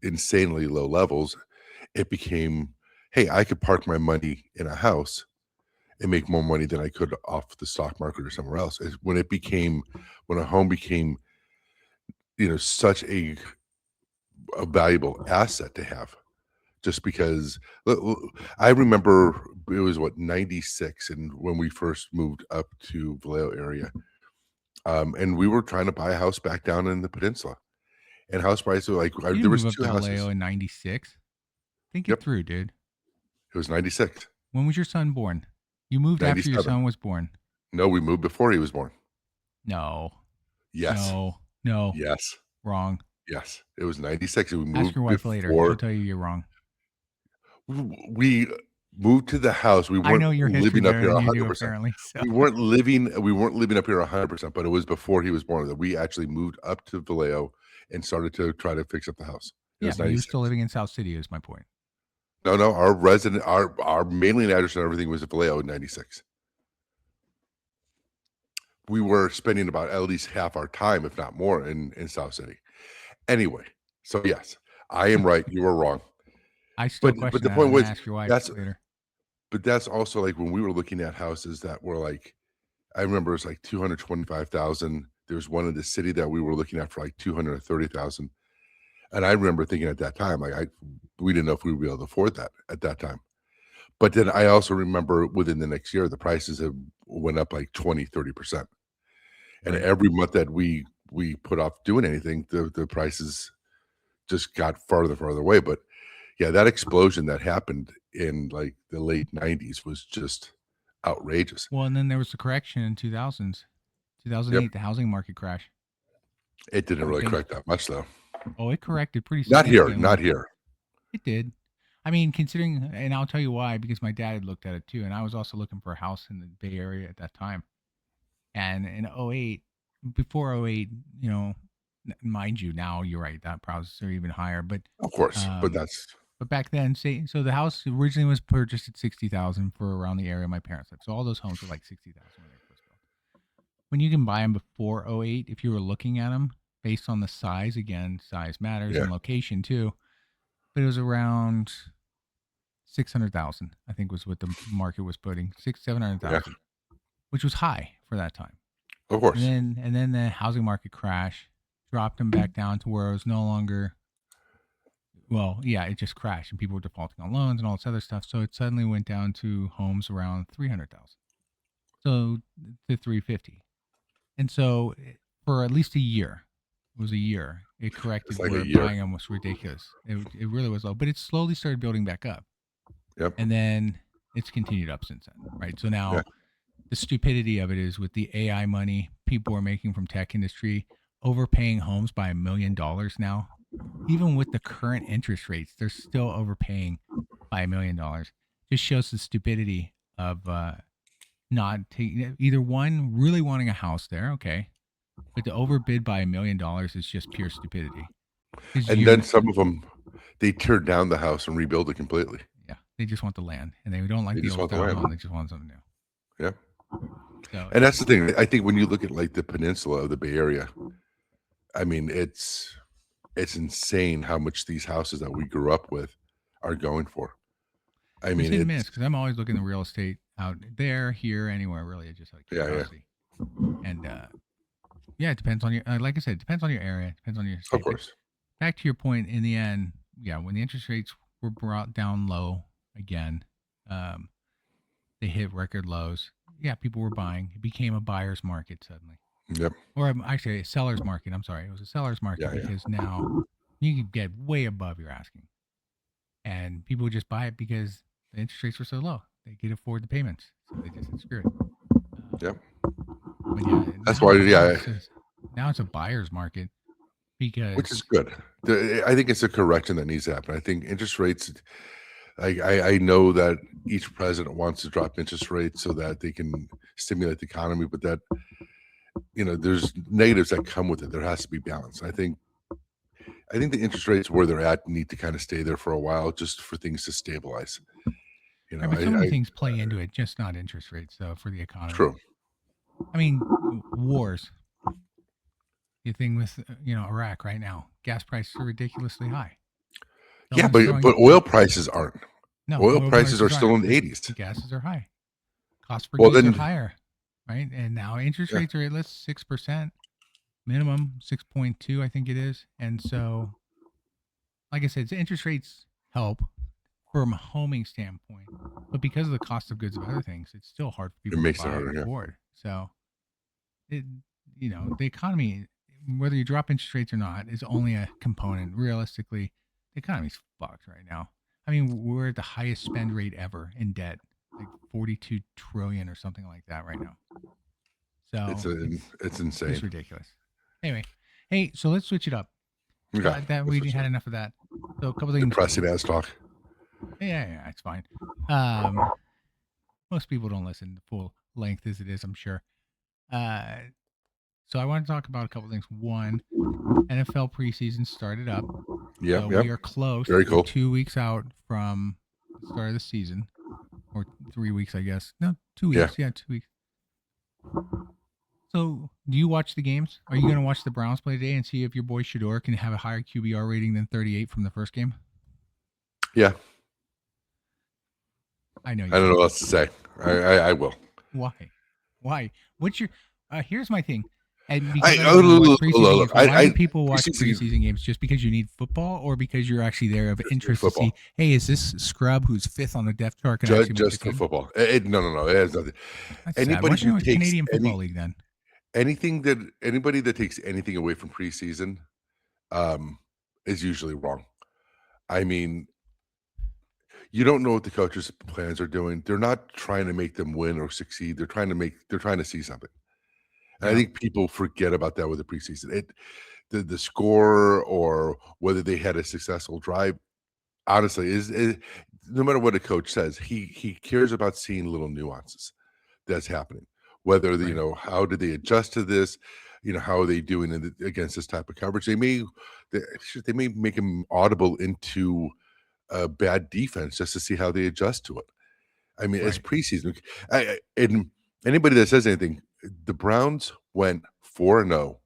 Speaker 2: insanely low levels, it became, hey, I could park my money in a house and make more money than I could off the stock market or somewhere else. When a home became, such a valuable asset to have. Just because I remember it was 96, and when we first moved up to Vallejo area, and we were trying to buy a house back down in the peninsula, and house prices were like there was 2 houses.
Speaker 1: Vallejo in 96. Think it through, dude.
Speaker 2: It was 96.
Speaker 1: When was your son born? You moved 97. After your son was born.
Speaker 2: No, we moved before he was born.
Speaker 1: No.
Speaker 2: Yes.
Speaker 1: No.
Speaker 2: Yes.
Speaker 1: Wrong.
Speaker 2: Yes, it was 96. We moved.
Speaker 1: Ask your wife later. She'll tell you you're wrong.
Speaker 2: We moved to the house. We weren't living up here 100%. So. We weren't living up here 100%, but it was before he was born that we actually moved up to Vallejo and started to try to fix up the house.
Speaker 1: He was still living in South City is my point.
Speaker 2: No, our mailing address and everything was at Vallejo in 96. we were spending about at least half our time, if not more, in South City. Anyway, so yes, I am right, you are wrong.
Speaker 1: I still
Speaker 2: But
Speaker 1: question
Speaker 2: the
Speaker 1: that.
Speaker 2: point
Speaker 1: I'm gonna
Speaker 2: was
Speaker 1: ask your wife
Speaker 2: that's
Speaker 1: later.
Speaker 2: but that's also, like, when we were looking at houses that were, like I remember it was, like, 225,000. There's one in the city that we were looking at for, like, 230,000, and I remember thinking at that time, like, we didn't know if we would be able to afford that at that time. But then I also remember within the next year, the prices have went up, like, 20, 30%. And
Speaker 1: Right.
Speaker 2: every month that we put off doing anything, the prices just got farther and farther away, but yeah, that explosion that happened in, like, the late '90s was just outrageous.
Speaker 1: Well, and then there was the correction in 2000s,
Speaker 2: Yep.
Speaker 1: 2008, the housing market crash.
Speaker 2: It didn't really
Speaker 1: Things.
Speaker 2: correct that much, though.
Speaker 1: Oh, it corrected pretty
Speaker 2: Not here, not
Speaker 1: significantly.
Speaker 2: here.
Speaker 1: It did. I mean, considering, and I'll tell you why, because my dad had looked at it too, and I was also looking for a house in the Bay Area at that time. And in '08, before '08, mind you, now you're right, that prices are even higher.
Speaker 2: Of course, but
Speaker 1: Um,
Speaker 2: that's
Speaker 1: but back then, say, so the house originally was purchased at 60,000 for around the area my parents lived. So all those homes were like 60,000 when they were first built. When you can buy them before '08, if you were looking at them based on the size, again, size matters
Speaker 2: yeah,
Speaker 1: and location too, but it was around 600,000, I think was what the market was putting, seven hundred
Speaker 2: yeah,
Speaker 1: thousand, which was high for that time.
Speaker 2: of
Speaker 1: And
Speaker 2: course.
Speaker 1: then the housing market crash dropped them back down to where it was no longer, well, yeah, it just crashed and people were defaulting on loans and all this other stuff. So it suddenly went down to homes around 300,000. So to 350. And so for at least a year, it was a year, it
Speaker 2: It's
Speaker 1: corrected
Speaker 2: like a
Speaker 1: where
Speaker 2: year.
Speaker 1: buying them was ridiculous. It really was low, but it slowly started building back up.
Speaker 2: Yep,
Speaker 1: And then it's continued up since then, right? So
Speaker 2: yeah,
Speaker 1: now the stupidity of it is with the AI money people are making from tech industry, overpaying homes by $1 million now. Even with the current interest rates, they're still overpaying by $1 million. Just shows the stupidity of not taking either one really wanting a house there, okay, but to overbid by $1 million is just pure stupidity. Because
Speaker 2: and
Speaker 1: you're
Speaker 2: then some of them, they tear down the house and rebuild it completely.
Speaker 1: yeah, they just want the land and they don't like
Speaker 2: They
Speaker 1: the
Speaker 2: just
Speaker 1: old
Speaker 2: want the
Speaker 1: style
Speaker 2: land.
Speaker 1: home. They just want something new.
Speaker 2: Yeah,
Speaker 1: So
Speaker 2: and that's the thing, I think when you look at, like, the peninsula of the Bay Area, I mean, it's insane how much these houses that we grew up with are going for. I
Speaker 1: it's
Speaker 2: mean,
Speaker 1: hit and
Speaker 2: it's
Speaker 1: miss because I'm always looking at real estate out there, here, anywhere, really, just out of
Speaker 2: yeah, yeah,
Speaker 1: curiosity. And yeah, it depends on your, like I said, it depends on your area, it depends on your
Speaker 2: of
Speaker 1: state. But
Speaker 2: course.
Speaker 1: back to your point, in the end, yeah, when the interest rates were brought down low again, um, they hit record lows. Yeah, people were buying. It became a buyer's market suddenly,
Speaker 2: Yep.
Speaker 1: or actually a seller's market. I'm sorry, it was a seller's market
Speaker 2: Yeah, yeah.
Speaker 1: because now you can get way above your asking, and people would just buy it because the interest rates were so low they could afford the payments, so they just said screw it. Um,
Speaker 2: Yep.
Speaker 1: but yeah,
Speaker 2: That's why yeah,
Speaker 1: now it's a buyer's market
Speaker 2: which is
Speaker 1: because
Speaker 2: good. I think it's a correction that needs to happen. I think interest rates I know that each president wants to drop interest rates so that they can stimulate the economy, but that there's negatives that come with it. There has to be balance. I think the interest rates where they're at need to kind of stay there for a while just for things to stabilize. You
Speaker 1: right,
Speaker 2: know,
Speaker 1: but so many
Speaker 2: I
Speaker 1: things play into it, just not interest rates though for the economy.
Speaker 2: true.
Speaker 1: I mean, wars. The thing with Iraq right now, gas prices are ridiculously high.
Speaker 2: Yeah,
Speaker 1: Someone's
Speaker 2: but
Speaker 1: throwing
Speaker 2: oil prices aren't.
Speaker 1: no
Speaker 2: Oil
Speaker 1: oil
Speaker 2: prices are
Speaker 1: prices
Speaker 2: still
Speaker 1: aren't,
Speaker 2: in the
Speaker 1: but
Speaker 2: 80s.
Speaker 1: the gases are high. Cost per
Speaker 2: Well,
Speaker 1: goods are
Speaker 2: then,
Speaker 1: higher, right? And now interest
Speaker 2: yeah,
Speaker 1: rates are at least 6%, minimum 6.2, I think it is. And so, like I said, interest rates help from a homing standpoint, but because of the cost of goods of other things, it's still hard for
Speaker 2: it
Speaker 1: people to
Speaker 2: makes it
Speaker 1: buy and
Speaker 2: harder. Yeah,
Speaker 1: afford. So, it, the economy, whether you drop interest rates or not, is only a component. Realistically, the economy's fucked right now. I mean, we're at the highest spend rate ever in debt, like 42 trillion or something like that right now.
Speaker 2: it's
Speaker 1: So
Speaker 2: a,
Speaker 1: it's
Speaker 2: it's
Speaker 1: just
Speaker 2: insane.
Speaker 1: ridiculous. Anyway, hey, so let's switch it up.
Speaker 2: Okay,
Speaker 1: That
Speaker 2: that's
Speaker 1: we
Speaker 2: what's
Speaker 1: had enough of that. So a couple things.
Speaker 2: depressing as talk.
Speaker 1: Yeah, it's fine. Um, most people don't listen to full length as it is, I'm sure. Uh, so I want to talk about a couple things. One, NFL preseason started up, so
Speaker 2: Yep, yep.
Speaker 1: we are close.
Speaker 2: Very
Speaker 1: We're
Speaker 2: cool.
Speaker 1: 2 weeks out from the start of the season, or 3 weeks, I guess. No, 2
Speaker 2: Yeah,
Speaker 1: weeks. Yeah, 2 weeks. So, do you watch the games? Are you going to watch the Browns play today and see if your boy Shador can have a higher QBR rating than 38 from the first game?
Speaker 2: Yeah.
Speaker 1: I know you
Speaker 2: I don't
Speaker 1: will.
Speaker 2: know what else to say. I will.
Speaker 1: Why? Why? What's your? Here's my thing, and
Speaker 2: I
Speaker 1: because I don't really watch
Speaker 2: look,
Speaker 1: preseason
Speaker 2: look,
Speaker 1: games. Why do people watch
Speaker 2: preseason
Speaker 1: preseason games? Just because you need football, or because you're actually there of
Speaker 2: just
Speaker 1: interest to see?
Speaker 2: football.
Speaker 1: Hey, is this scrub who's fifth on the depth chart can actually make the
Speaker 2: Just for
Speaker 1: team?
Speaker 2: football. No. It has nothing.
Speaker 1: That's sad.
Speaker 2: Anybody
Speaker 1: Watch
Speaker 2: who
Speaker 1: the
Speaker 2: takes
Speaker 1: Canadian Football League then.
Speaker 2: anybody that takes anything away from preseason um, is usually wrong. I mean, you don't know what the coaches' plans are doing. They're not trying to make them win or succeed. They're trying to see something. And I
Speaker 1: Yeah.
Speaker 2: think people forget about that with the preseason. The score or whether they had a successful drive, honestly, is no matter what a coach says, he cares about seeing little nuances that's happening. Whether
Speaker 1: Right.
Speaker 2: how did they adjust to this? How are they doing against this type of coverage? They may make him audible into a bad defense just to see how they adjust to it. I mean, it's
Speaker 1: Right.
Speaker 2: preseason. And anybody that says anything, the Browns went 4-0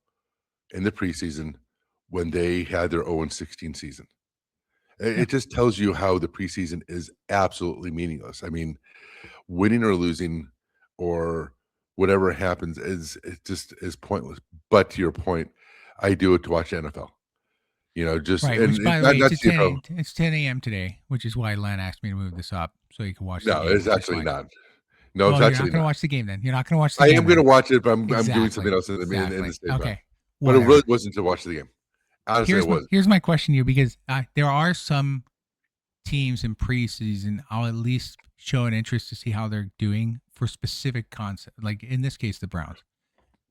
Speaker 2: in the preseason when they had their 0-16 season.
Speaker 1: Yeah.
Speaker 2: It just tells you how the preseason is absolutely meaningless. I mean, winning or losing or whatever happens is pointless. But to your point, I do it to watch NFL. Just
Speaker 1: Right.
Speaker 2: and
Speaker 1: Which, by the
Speaker 2: not
Speaker 1: way,
Speaker 2: not to see how.
Speaker 1: it's 10 a.m. today, which is why Len asked me to move this up so you can watch the
Speaker 2: No,
Speaker 1: game,
Speaker 2: it's
Speaker 1: which is
Speaker 2: actually
Speaker 1: fine.
Speaker 2: not. No, it's
Speaker 1: Well, you're not
Speaker 2: actually
Speaker 1: going to
Speaker 2: not.
Speaker 1: watch the game then. You're not going to watch the
Speaker 2: I
Speaker 1: game
Speaker 2: am gonna
Speaker 1: then.
Speaker 2: watch it, but I'm doing something
Speaker 1: Exactly.
Speaker 2: else in the
Speaker 1: Exactly.
Speaker 2: state route.
Speaker 1: Okay.
Speaker 2: But it really
Speaker 1: Whatever.
Speaker 2: wasn't to watch the game. Honestly, it was.
Speaker 1: Here's my question to you, because there are some teams in preseason I'll at least show an interest to see how they're doing for specific concept. Like in this case, the Browns.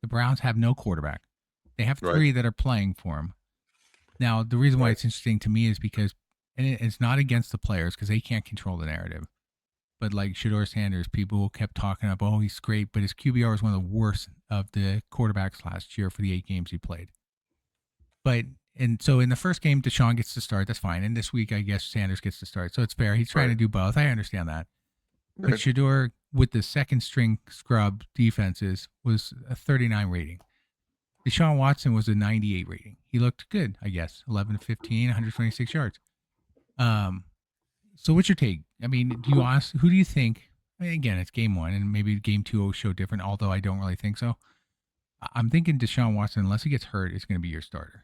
Speaker 1: The Browns have no quarterback. They have
Speaker 2: Right,
Speaker 1: three that are playing for them. Now, the reason why
Speaker 2: right.
Speaker 1: it's interesting to me is because, and it's not against the players because they can't control the narrative. But like Shador Sanders, people kept talking up, oh, he's great, but his QBR was one of the worst of the quarterbacks last year for the 8 games he played. But and so in the first game, Deshaun gets to start. That's fine. And this week, I guess Sanders gets to start. So it's fair. He's trying
Speaker 2: Right.
Speaker 1: to do both. I understand that. But
Speaker 2: Right.
Speaker 1: Shador, with the second string scrub defenses, was a 39 rating. Deshaun Watson was a 98 rating. He looked good, I guess. 11 to 15, 126 yards. Um, so what's your take? I mean, who do you think? I mean, again, it's game one, and maybe game two will show different, although I don't really think so. I'm thinking Deshaun Watson, unless he gets hurt, is going to be your starter.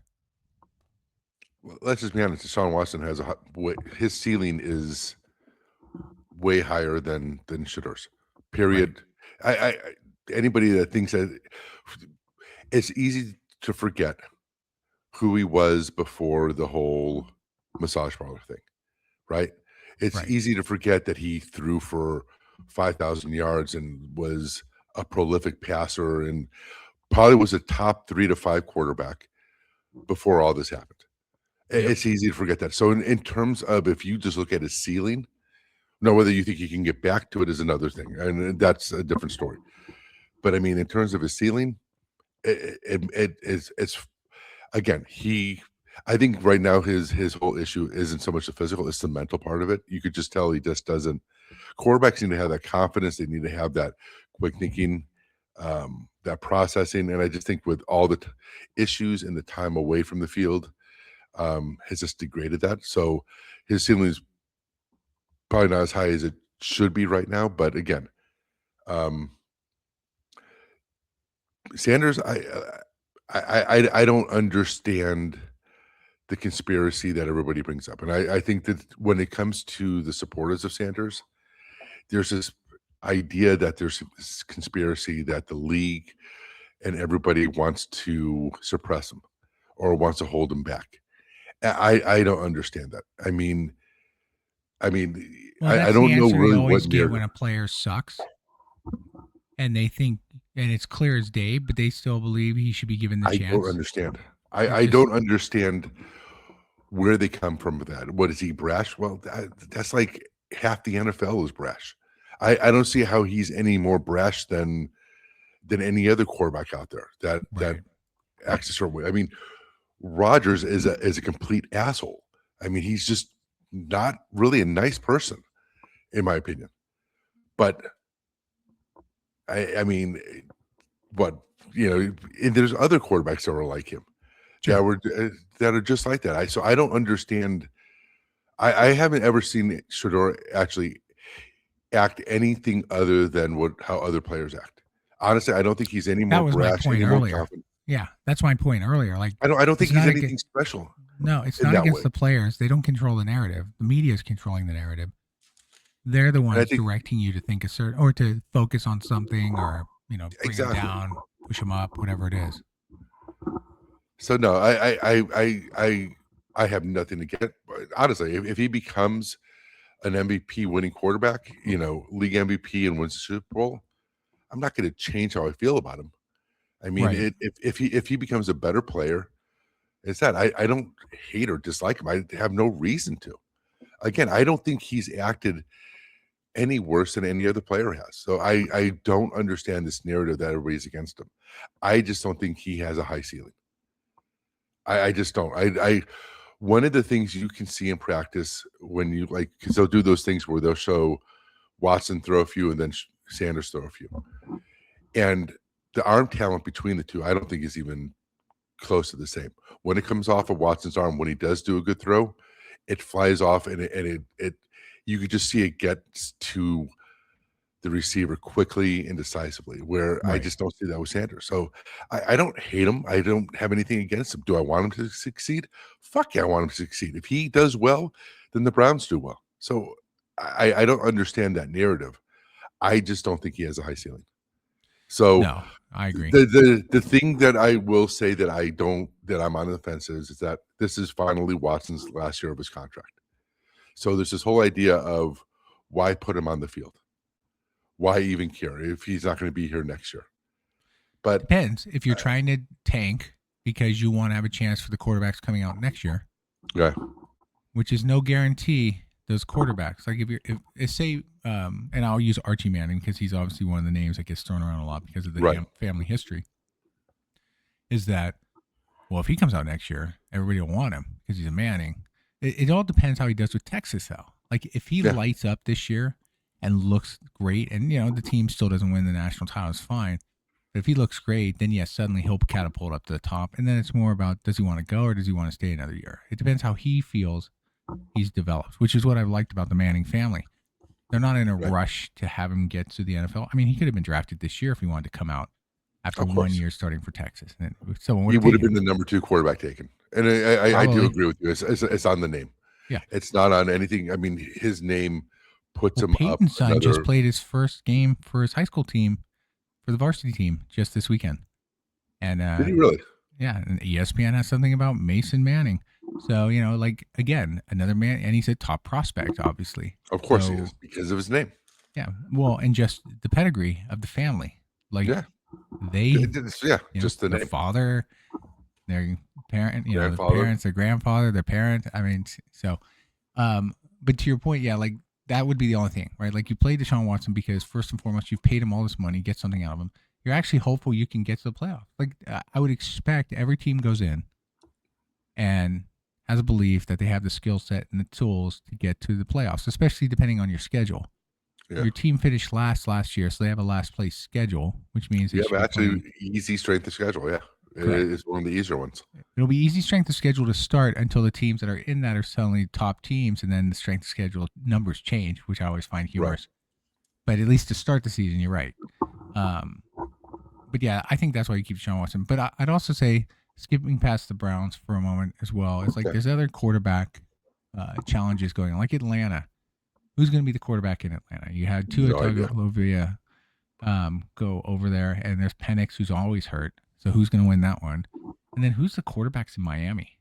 Speaker 2: Well, let's just be honest. Deshaun Watson has his ceiling is way higher than Shador's.
Speaker 1: Right.
Speaker 2: Period. I anybody that thinks that it's easy to forget who he was before the whole massage parlor thing, right? It's
Speaker 1: Right.
Speaker 2: easy to forget that he threw for 5,000 yards and was a prolific passer and probably was a top 3 to 5 quarterback before all this happened.
Speaker 1: Yep.
Speaker 2: It's easy to forget that. So in terms of if you just look at his ceiling, now whether you think he can get back to it is another thing, and that's a different story. But I mean, in terms of his ceiling, it's again, I think right now his whole issue isn't so much the physical, it's the mental part of it. You could just tell he just doesn't. Quarterbacks need to have that confidence. They need to have that quick thinking, that processing. And I just think with all the issues and the time away from the field, has just degraded that. So his ceiling is probably not as high as it should be right now. But again, um, Sanders, I don't understand the conspiracy that everybody brings up, and I think that when it comes to the supporters of Sanders, there's this idea that there's this conspiracy that the league and everybody wants to suppress him or wants to hold him back. I don't understand that. I mean,
Speaker 1: Well,
Speaker 2: I
Speaker 1: that's the
Speaker 2: don't know
Speaker 1: answer they
Speaker 2: really what
Speaker 1: always give
Speaker 2: narrative.
Speaker 1: when a player sucks, and they think, and it's clear as day, but they still believe he should be given the
Speaker 2: I don't
Speaker 1: chance.
Speaker 2: understand.
Speaker 1: It's
Speaker 2: I
Speaker 1: just
Speaker 2: don't understand where they come from with that. What is he brash? Well, that's like half the NFL is brash. I don't see how he's any more brash than any other quarterback out there that
Speaker 1: right.
Speaker 2: acts a certain way. I mean, Rodgers is a complete asshole. I mean, he's just not really a nice person, in my opinion. But I mean, what and there's other quarterbacks that are like him that are just like that. I don't understand. I haven't ever seen Shador actually act anything other than how other players act. Honestly, I don't think he's any
Speaker 1: That
Speaker 2: more
Speaker 1: was my
Speaker 2: brash,
Speaker 1: point
Speaker 2: any more
Speaker 1: earlier.
Speaker 2: confident.
Speaker 1: Yeah, that's my point earlier. Like,
Speaker 2: I don't think
Speaker 1: it's
Speaker 2: he's
Speaker 1: not
Speaker 2: anything special
Speaker 1: no, it's
Speaker 2: in
Speaker 1: not
Speaker 2: that
Speaker 1: against
Speaker 2: way.
Speaker 1: the players. They don't control the narrative. The media is controlling the narrative. They're the
Speaker 2: And I
Speaker 1: ones
Speaker 2: think
Speaker 1: directing you to think a certain or to focus on something or bring them
Speaker 2: exactly.
Speaker 1: down, push them up, whatever it is.
Speaker 2: So no, I have nothing to get. Honestly, if he becomes an MVP winning quarterback, league MVP and wins the Super Bowl, I'm not going to change how I feel about him. I mean,
Speaker 1: Right.
Speaker 2: if he becomes a better player, it's that I don't hate or dislike him. I have no reason to. Again, I don't think he's acted any worse than any other player has. So I don't understand this narrative that everybody's against him. I just don't think he has a high ceiling. I just don't. I one of the things you can see in practice when you because they'll do those things where they'll show Watson throw a few and then Sanders throw a few, and the arm talent between the two, I don't think is even close to the same. When it comes off of Watson's arm, when he does do a good throw, it flies off and it you could just see it gets to the receiver quickly and decisively, where I
Speaker 1: Right.
Speaker 2: just don't see that with Sanders. So I don't hate him. I don't have anything against him. Do I want him to succeed? Fuck yeah, I want him to succeed. If he does well, then the Browns do well. So I don't understand that narrative. I just don't think he has a high ceiling. So
Speaker 1: No, I agree.
Speaker 2: the thing that I will say that I'm on the fence is that this is finally Watson's last year of his contract. So there's this whole idea of why put him on the field? Why even care if he's not going to be here next year? But
Speaker 1: Depends. If you're trying to tank because you want to have a chance for the quarterbacks coming out next year,
Speaker 2: yeah,
Speaker 1: which is no guarantee those quarterbacks. Like if say, and I'll use Archie Manning because he's obviously one of the names that gets thrown around a lot because of the
Speaker 2: right.
Speaker 1: family history. Is that well? If he comes out next year, everybody will want him because he's a Manning. It all depends how he does with Texas, though. Like if he lights up this year and looks great, and the team still doesn't win the national title, it's fine. But if he looks great, then yes, suddenly he'll catapult up to the top, and then it's more about does he want to go or does he want to stay another year? It depends how he feels he's developed, which is what I've liked about the Manning family. They're not in a rush to have him get to the NFL. I mean, he could have been drafted this year if he wanted to come out after 1 year starting for Texas. And someone
Speaker 2: he would have been the number 2 quarterback taken. And I do agree with you. It's on the name.
Speaker 1: Yeah.
Speaker 2: It's not on anything. I mean, his name puts him up.
Speaker 1: Peyton's son just played his first game for his high school team, for the varsity team, just this weekend. And
Speaker 2: did he really?
Speaker 1: Yeah, and ESPN has something about Mason Manning. So, again, another man, and he's a top prospect, obviously.
Speaker 2: Of course he is, because of his name.
Speaker 1: Yeah, well, and just the pedigree of the family. Like,
Speaker 2: just the name.
Speaker 1: Father, their parent, the parents, their grandfather, their parent. I mean, so, but to your point, yeah, like that would be the only thing, right? Like you play Deshaun Watson because first and foremost, you've paid him all this money, get something out of him. You're actually hopeful you can get to the playoffs. Like I would expect every team goes in and has a belief that they have the skill set and the tools to get to the playoffs, especially depending on your schedule. Yeah. Your team finished last year, so they have a last place schedule, which means
Speaker 2: they have actually easy strength of schedule. Yeah, it's one of the easier ones.
Speaker 1: It'll be easy strength of schedule to start until the teams that are in that are suddenly top teams, and then the strength of schedule numbers change, which I always find humorous. Right. But at least to start the season, you're right. But yeah, I think that's why you keep Deshaun Watson. But I'd also say, skipping past the Browns for a moment as well, it's like there's other quarterback challenges going on, like Atlanta. Who's going to be the quarterback in Atlanta? You had Tua Tagovailoa go over there, and there's Penix, who's always hurt. So who's going to win that one? And then who's the quarterbacks in Miami?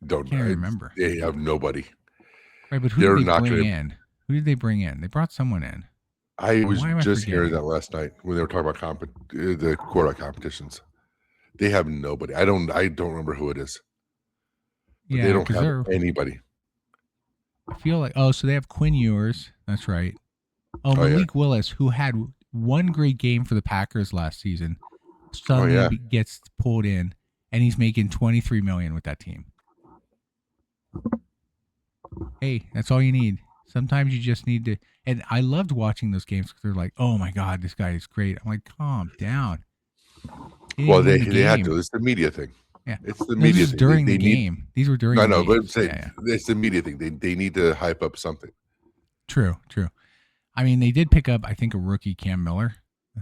Speaker 1: Can't remember.
Speaker 2: They have nobody.
Speaker 1: Right, but who did they bring in? Who did they bring in? They brought someone in.
Speaker 2: I was just hearing that last night when they were talking about the quarterback competitions. They have nobody. I don't remember who it is. But they don't have anybody.
Speaker 1: I feel like so they have Quinn Ewers. That's right. Malik Willis, who had one great game for the Packers last season, suddenly gets pulled in, and he's making $23 million with that team. Hey, that's all you need. Sometimes you just need to. And I loved watching those games because they're like, "Oh my God, this guy is great." I'm like, "Calm down." He didn't
Speaker 2: Well,
Speaker 1: even win the
Speaker 2: they had
Speaker 1: game.
Speaker 2: to. It's the media thing.
Speaker 1: Yeah.
Speaker 2: It's the
Speaker 1: No, this
Speaker 2: media
Speaker 1: is
Speaker 2: thing. They
Speaker 1: during the
Speaker 2: they need
Speaker 1: game. These were during
Speaker 2: I
Speaker 1: the
Speaker 2: know, but I'm
Speaker 1: games.
Speaker 2: saying
Speaker 1: Yeah, yeah.
Speaker 2: it's the media thing. They need to hype up something.
Speaker 1: True, true. I mean, they did pick up, I think, a rookie, Cam Miller.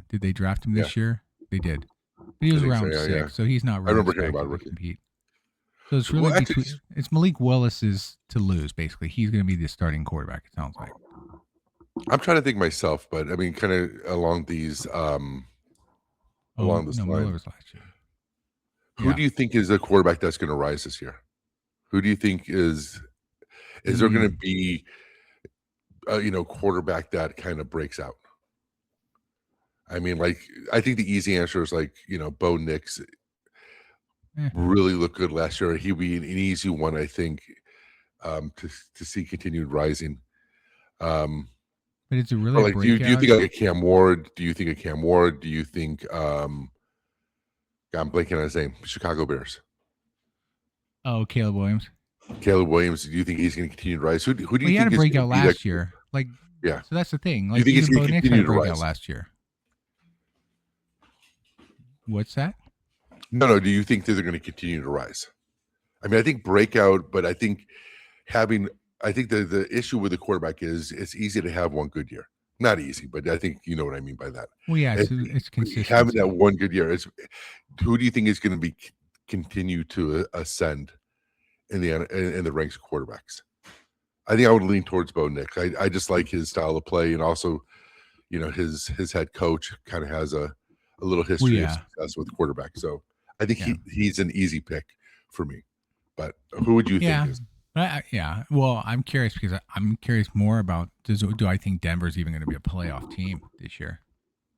Speaker 1: Did they draft him
Speaker 2: Yeah,
Speaker 1: this year? They did. But he
Speaker 2: I
Speaker 1: was
Speaker 2: think so,
Speaker 1: round
Speaker 2: yeah, yeah.
Speaker 1: 6, so he's not
Speaker 2: I
Speaker 1: really
Speaker 2: remember hearing about
Speaker 1: expected to
Speaker 2: rookie.
Speaker 1: compete. So it's really
Speaker 2: Well, actually,
Speaker 1: between it's Malik Willis's to lose. Basically, he's going to be the starting quarterback. It sounds like.
Speaker 2: I'm trying to think myself, but I mean, kinda
Speaker 1: Oh
Speaker 2: along this
Speaker 1: no, Miller
Speaker 2: line.
Speaker 1: was last year.
Speaker 2: Who
Speaker 1: Yeah.
Speaker 2: do you think is the quarterback that's gonna rise this year? Who do you think is there gonna
Speaker 1: Mm.
Speaker 2: be a quarterback that kinda breaks out? I mean, like, I think the easy answer is Bo Nix
Speaker 1: Eh.
Speaker 2: really looked good last year. He'd be an easy one, I think, to see continued rising. Um,
Speaker 1: But is it really
Speaker 2: but,
Speaker 1: a
Speaker 2: like, do you
Speaker 1: breakout?
Speaker 2: think like a Cam Ward? Do you think a Cam Ward? Do you think, God, I'm blanking on his name, Chicago Bears.
Speaker 1: Oh, Caleb Williams.
Speaker 2: Caleb Williams, do you think he's gonna continue to rise? Who do
Speaker 1: Well,
Speaker 2: you
Speaker 1: he had a
Speaker 2: think is gonna
Speaker 1: breakout
Speaker 2: be that
Speaker 1: last year. Like,
Speaker 2: yeah.
Speaker 1: so that's the thing.
Speaker 2: Do you
Speaker 1: Like,
Speaker 2: think he's
Speaker 1: even
Speaker 2: gonna
Speaker 1: Bo Nix had
Speaker 2: continue
Speaker 1: a
Speaker 2: to
Speaker 1: breakout
Speaker 2: rise?
Speaker 1: last year. What's that?
Speaker 2: No, do you think that they're gonna continue to rise? I mean, I think breakout, but I think the issue with the quarterback is it's easy to have one good year. Not easy, but I think you know what I mean by that.
Speaker 1: Well, yeah,
Speaker 2: It's
Speaker 1: it's
Speaker 2: having that
Speaker 1: consistency.
Speaker 2: one good year is who do you think is gonna be continue to ascend in the ranks of quarterbacks? I think I would lean towards Bo Nix. I just like his style of play, and also, his head coach kinda has a little
Speaker 1: Well,
Speaker 2: history of
Speaker 1: yeah,
Speaker 2: success with quarterback, so I think
Speaker 1: yeah,
Speaker 2: he's an easy pick for me. But who would you think
Speaker 1: yeah.
Speaker 2: is?
Speaker 1: Yeah. Well, I'm curious because I'm curious more about do I think Denver's even going to be a playoff team this year?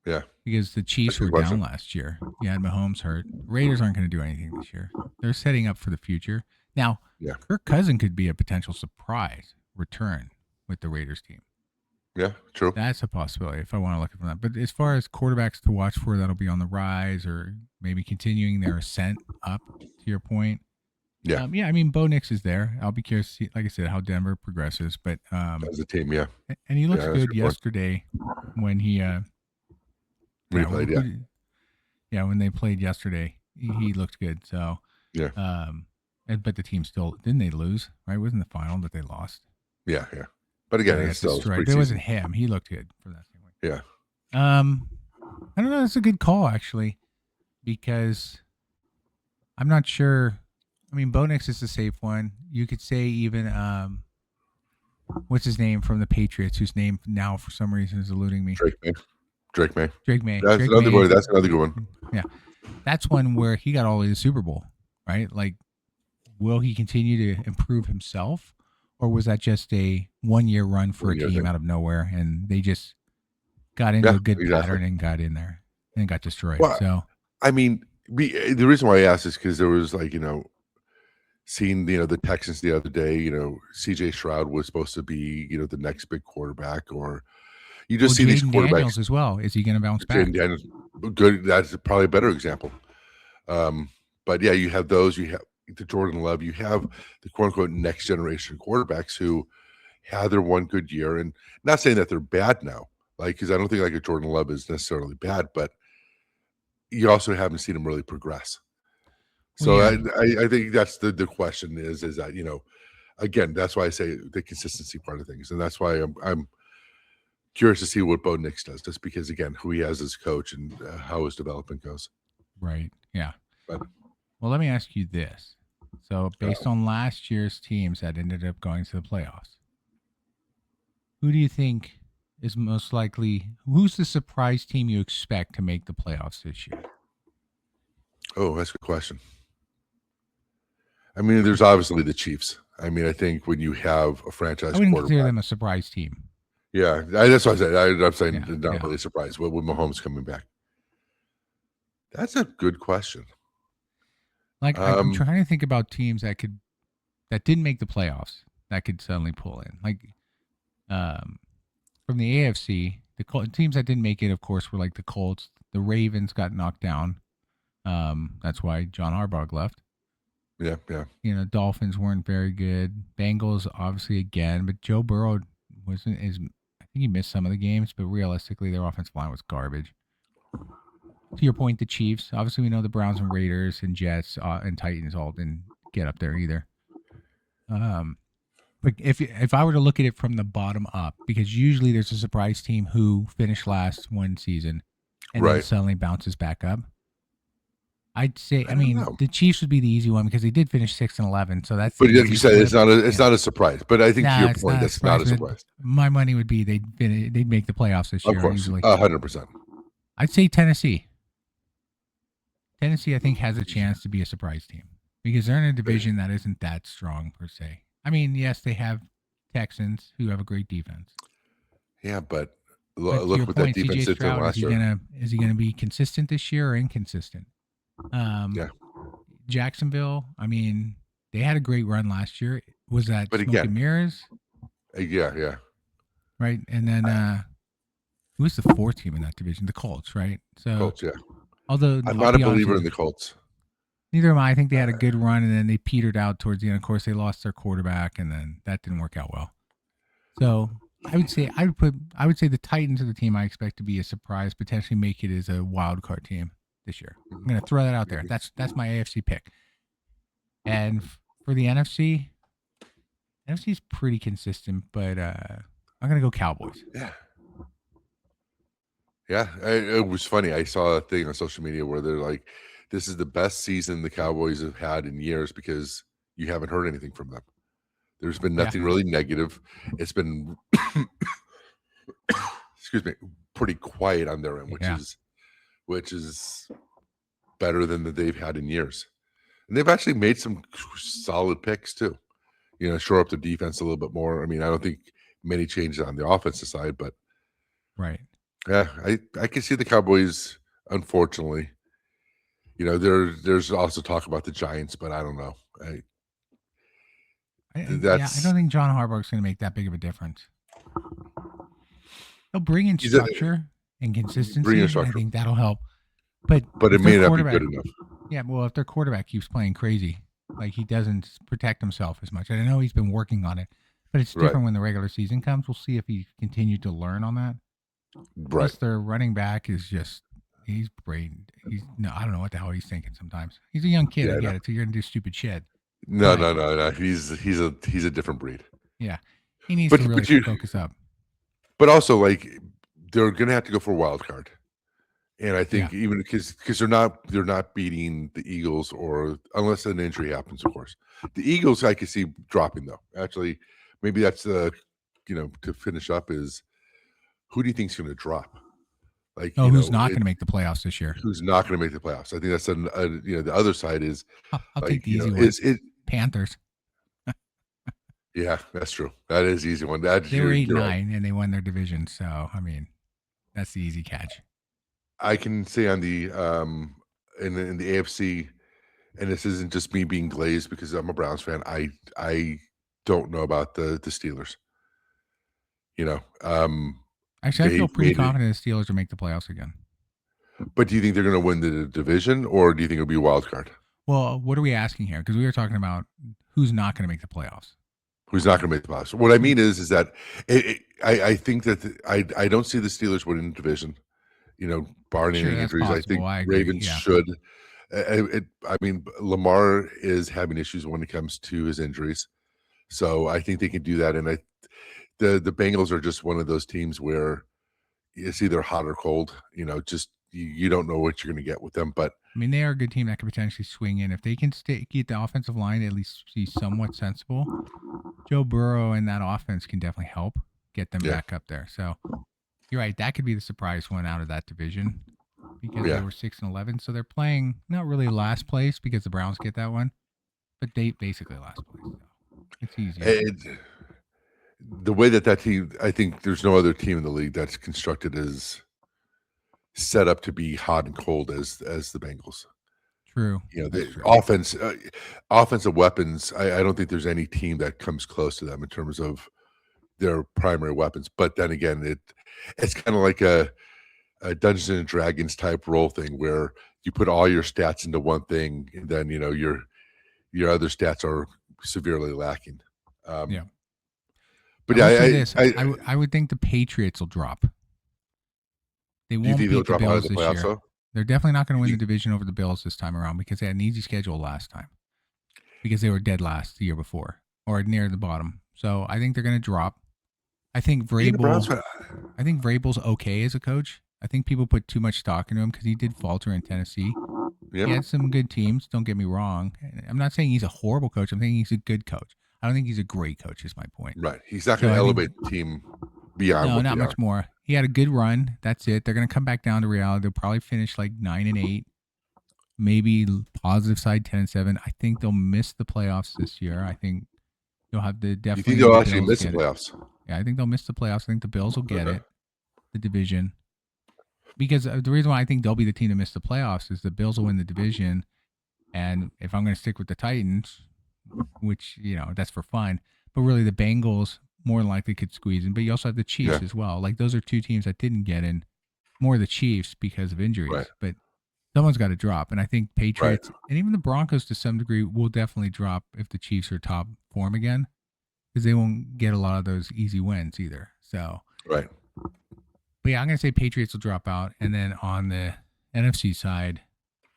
Speaker 2: Yeah,
Speaker 1: Because the
Speaker 2: that's
Speaker 1: Chiefs
Speaker 2: a
Speaker 1: were
Speaker 2: good question.
Speaker 1: down last year. You had Mahomes hurt. Raiders aren't going to do anything this year. They're setting up for the future. Now,
Speaker 2: Yeah,
Speaker 1: Kirk Cousin could be a potential surprise return with the Raiders team.
Speaker 2: yeah, true.
Speaker 1: That's a possibility if I want to look at that. But as far as quarterbacks to watch for that'll be on the rise or maybe continuing their ascent up, to your point.
Speaker 2: Yeah,
Speaker 1: Yeah, I mean, Bo Nix is there. I'll be curious to see, like I said, how Denver progresses. But
Speaker 2: as a team, yeah.
Speaker 1: and he looks
Speaker 2: Yeah, that's a
Speaker 1: good
Speaker 2: good point.
Speaker 1: yesterday when he
Speaker 2: When
Speaker 1: yeah
Speaker 2: he played, yeah.
Speaker 1: yeah, when they played yesterday, he looked good. So
Speaker 2: Yeah,
Speaker 1: but the team still didn't they lose, right? It wasn't the final that they lost.
Speaker 2: yeah, yeah. But
Speaker 1: Yeah,
Speaker 2: again,
Speaker 1: they
Speaker 2: it's
Speaker 1: got
Speaker 2: still it's
Speaker 1: destroyed. But it
Speaker 2: preseason.
Speaker 1: wasn't him. He looked good for that same week.
Speaker 2: Yeah.
Speaker 1: I don't know. It's a good call actually because I'm not sure. I mean, Bo Nix is a safe one. You could say even what's his name from the Patriots, whose name now for some reason is eluding me.
Speaker 2: Drake May. Drake May.
Speaker 1: Drake May.
Speaker 2: That's
Speaker 1: Drake
Speaker 2: another
Speaker 1: May.
Speaker 2: one. That's another good one.
Speaker 1: Yeah, that's one where he got all the way to the Super Bowl, right? Like, will he continue to improve himself, or was that just a 1 year run for
Speaker 2: What
Speaker 1: a
Speaker 2: do you guys
Speaker 1: team
Speaker 2: think?
Speaker 1: out of nowhere and they just got into
Speaker 2: Yeah,
Speaker 1: a good
Speaker 2: exactly.
Speaker 1: pattern and got in there and got destroyed?
Speaker 2: Well,
Speaker 1: So,
Speaker 2: I mean, the reason why I asked is because there was seeing the Texans the other day. CJ Stroud was supposed to be the next big quarterback, or you
Speaker 1: well,
Speaker 2: just see these
Speaker 1: Jaden
Speaker 2: quarterbacks.
Speaker 1: Daniels as well. Is he going to bounce
Speaker 2: Jaden
Speaker 1: back?
Speaker 2: Daniels, good. That's probably a better example. But yeah, you have those. You have the Jordan Love. You have the quote unquote next generation quarterbacks who had their one good year, and not saying that they're bad now, because I don't think like a Jordan Love is necessarily bad, but you also haven't seen him really progress.
Speaker 1: Well,
Speaker 2: So
Speaker 1: yeah,
Speaker 2: I think that's the question is that again, that's why I say the consistency part of things, and that's why I'm curious to see what Bo Nix does, just because again, who he has as coach and how his development goes.
Speaker 1: right. Yeah.
Speaker 2: But
Speaker 1: Well, let me ask you this. So,
Speaker 2: uh,
Speaker 1: based on last year's teams that ended up going to the playoffs, who do you think is most likely? Who's the surprise team you expect to make the playoffs this year?
Speaker 2: oh, that's a good question. I mean, there's obviously the Chiefs. I mean, I think when you have a
Speaker 1: I
Speaker 2: franchise
Speaker 1: wouldn't consider
Speaker 2: quarterback,
Speaker 1: them a surprise team.
Speaker 2: yeah, that's what I said. I'm saying
Speaker 1: Yeah,
Speaker 2: not
Speaker 1: yeah.
Speaker 2: really surprised with Mahomes coming back. That's a good question.
Speaker 1: Like I'm
Speaker 2: Um,
Speaker 1: trying to think about teams that didn't make the playoffs that could suddenly pull in. Like um, from the AFC, teams that didn't make it, of course, were like the Colts. The Ravens got knocked down. That's why John Harbaugh left.
Speaker 2: yeah, yeah.
Speaker 1: Dolphins weren't very good. Bengals obviously again, but Joe Burrow wasn't as. I think he missed some of the games, but realistically, their offensive line was garbage. to your point, the Chiefs. Obviously, we know the Browns and Raiders and Jets and Titans all didn't get up there either. But if I were to look at it from the bottom up, because usually there's a surprise team who finished last one season and then
Speaker 2: Right.
Speaker 1: suddenly bounces back up. I'd say,
Speaker 2: I don't know.
Speaker 1: the Chiefs would be the easy one because they did finish 6-11, so that's the
Speaker 2: But like
Speaker 1: easy
Speaker 2: you said,
Speaker 1: flip.
Speaker 2: it's not a surprise. But I think to
Speaker 1: Nah,
Speaker 2: your
Speaker 1: it's
Speaker 2: point,
Speaker 1: not a
Speaker 2: that's not
Speaker 1: surprise.
Speaker 2: a
Speaker 1: But
Speaker 2: surprise.
Speaker 1: my money would be they'd make the playoffs this
Speaker 2: Of
Speaker 1: year
Speaker 2: course,
Speaker 1: easily.
Speaker 2: 100%.
Speaker 1: I'd say Tennessee. Tennessee, I think, has a chance to be a surprise team because they're in a division that isn't that strong per se. I mean, yes, they have Texans who have a great defense.
Speaker 2: Yeah, but
Speaker 1: But to your
Speaker 2: look what that
Speaker 1: point, CJ
Speaker 2: defense did to them
Speaker 1: Stroud,
Speaker 2: last year.
Speaker 1: is he gonna be consistent this year or inconsistent?
Speaker 2: Yeah,
Speaker 1: Jacksonville, they had a great run last year. Was that
Speaker 2: but
Speaker 1: smoke and
Speaker 2: again,
Speaker 1: mirrors?
Speaker 2: yeah,
Speaker 1: Right. And then who was the fourth team in that division? The Colts, right? So
Speaker 2: Colts. Yeah,
Speaker 1: although
Speaker 2: I'm
Speaker 1: I'll
Speaker 2: not a
Speaker 1: be honest
Speaker 2: believer
Speaker 1: with
Speaker 2: in
Speaker 1: you,
Speaker 2: the Colts.
Speaker 1: neither am I. I think they had a good run and then they petered out towards the end. Of course, they lost their quarterback and then that didn't work out well. So I would say the Titans are the team I expect to be a surprise, potentially make it as a wild card team this year. I'm gonna throw that out there. That's my AFC pick. And for the NFC is pretty consistent, but I'm gonna go Cowboys.
Speaker 2: Yeah, yeah. It was funny. I saw a thing on social media where they're like, "This is the best season the Cowboys have had in years because you haven't heard anything from them. There's been
Speaker 1: Yeah,
Speaker 2: nothing really negative. It's been, excuse me, pretty quiet on their end,
Speaker 1: yeah.
Speaker 2: which is better than that they've had in years. And they've actually made some solid picks too. Shore up the defense a little bit more. I mean, I don't think many changes on the offensive side, but
Speaker 1: Right.
Speaker 2: yeah, I can see the Cowboys. Unfortunately, there's also talk about the Giants, but I don't know.
Speaker 1: I
Speaker 2: That's
Speaker 1: don't think John Harbaugh's going to make that big of a difference. He'll bring in
Speaker 2: he's a
Speaker 1: structure and
Speaker 2: bring
Speaker 1: consistency,
Speaker 2: a
Speaker 1: and I
Speaker 2: structure,
Speaker 1: think that'll help. But
Speaker 2: but it
Speaker 1: if their
Speaker 2: may not be good
Speaker 1: quarterback,
Speaker 2: enough.
Speaker 1: yeah, well, if their quarterback keeps playing crazy, like he doesn't protect himself as much, and I know he's been working on it, but it's
Speaker 2: Right,
Speaker 1: different when the regular season comes. We'll see if he continued to learn on that.
Speaker 2: right.
Speaker 1: Plus, their running back is just. He's brain. He's no. I don't know what the hell he's thinking. Sometimes he's a young kid.
Speaker 2: Yeah,
Speaker 1: I
Speaker 2: I know.
Speaker 1: get it. So you're gonna do stupid shit.
Speaker 2: No,
Speaker 1: But
Speaker 2: no, no, no. He's a different breed.
Speaker 1: yeah, he needs to
Speaker 2: But
Speaker 1: really
Speaker 2: but you
Speaker 1: focus up.
Speaker 2: but also like they're gonna have to go for a wild card. And I
Speaker 1: Yeah.
Speaker 2: think even because they're not beating the Eagles or unless an injury happens, of course. The Eagles I could see dropping though. Actually, maybe that's to finish up is who do you think's gonna drop? Like,
Speaker 1: Oh, who's not going to make the playoffs this year?
Speaker 2: who's not gonna make the playoffs? I think that's the other side is
Speaker 1: I'll take
Speaker 2: like,
Speaker 1: the easy one.
Speaker 2: is it
Speaker 1: Panthers.
Speaker 2: yeah, that's true. That is the easy one. That
Speaker 1: They were eight
Speaker 2: you're right.
Speaker 1: 9 and they won their division. So that's the easy catch.
Speaker 2: I can say on the in the AFC, and this isn't just me being glazed because I'm a Browns fan. I don't know about the Steelers. You know,
Speaker 1: Actually, I feel
Speaker 2: they've
Speaker 1: pretty
Speaker 2: made it.
Speaker 1: confident the Steelers will make the playoffs again.
Speaker 2: But do you think they're going to win the division, or do you think it'll be a wild card?
Speaker 1: Well, what are we asking here? Because we were talking about who's not going to make the playoffs.
Speaker 2: Who's not going to make the playoffs? What I mean is that I think that I don't see the Steelers winning the division. Barring
Speaker 1: Sure,
Speaker 2: any
Speaker 1: that's
Speaker 2: injuries, I think
Speaker 1: possible. I agree.
Speaker 2: Ravens
Speaker 1: Yeah.
Speaker 2: should. I mean, Lamar is having issues when it comes to his injuries, so I think they can do that. And the Bengals are just one of those teams where it's either hot or cold. Just you don't know what you're going to get with them. But
Speaker 1: They are a good team that could potentially swing in. If they can keep the offensive line at least be somewhat sensible, Joe Burrow and that offense can definitely help get them
Speaker 2: yeah,
Speaker 1: back up there. So you're right. That could be the surprise one out of that division because they
Speaker 2: yeah,
Speaker 1: were 6-11. So they're playing not really last place because the Browns get that one, but they basically last place. So it's easier.
Speaker 2: the way that team, I think there's no other team in the league that's constructed as set up to be hot and cold as the Bengals.
Speaker 1: True. That's
Speaker 2: The
Speaker 1: true.
Speaker 2: offensive weapons. I don't think there's any team that comes close to them in terms of their primary weapons. But then again, it's kind of like a Dungeons and Dragons type role thing where you put all your stats into one thing, and then your other stats are severely lacking.
Speaker 1: Yeah.
Speaker 2: But
Speaker 1: I will say
Speaker 2: yeah,
Speaker 1: this: I would think the Patriots will drop. They
Speaker 2: do you
Speaker 1: won't
Speaker 2: think they'll
Speaker 1: beat the
Speaker 2: drop out of
Speaker 1: Bills
Speaker 2: the
Speaker 1: this
Speaker 2: playoffs
Speaker 1: year.
Speaker 2: though?
Speaker 1: They're definitely not going to win the division over the Bills this time around because they had an easy schedule last time because they were dead last the year before or near the bottom. So I think they're going to drop. I think Vrabel's okay as a coach. I think people put too much stock into him because he did falter in Tennessee.
Speaker 2: Yep.
Speaker 1: He had some good teams. Don't get me wrong. I'm not saying he's a horrible coach. I'm saying he's a good coach. I don't think he's a great coach. Is my point.
Speaker 2: Right. He's not going to elevate the team beyond.
Speaker 1: No,
Speaker 2: what
Speaker 1: not much more. He had a good run. That's it. They're going to come back down to reality. They'll probably finish like 9-8, maybe positive side 10-7. I think they'll miss the playoffs this year. I think you'll have to definitely.
Speaker 2: You think they'll actually miss the playoffs?
Speaker 1: Yeah, I think they'll miss the playoffs. I think the Bills will get it, the division. Because the reason why I think they'll be the team to miss the playoffs is the Bills will win the division. And if I'm going to stick with the Titans, which, that's for fun, but really the Bengals more than likely could squeeze in. But you also have the Chiefs as well. Like those are two teams that didn't get in. More the Chiefs because of injuries.
Speaker 2: Right.
Speaker 1: But someone's got to drop. And I think Patriots and even the Broncos to some degree will definitely drop if the Chiefs are top form again. Because they won't get a lot of those easy wins either. So,
Speaker 2: right.
Speaker 1: But yeah, I'm going to say Patriots will drop out. And then on the NFC side,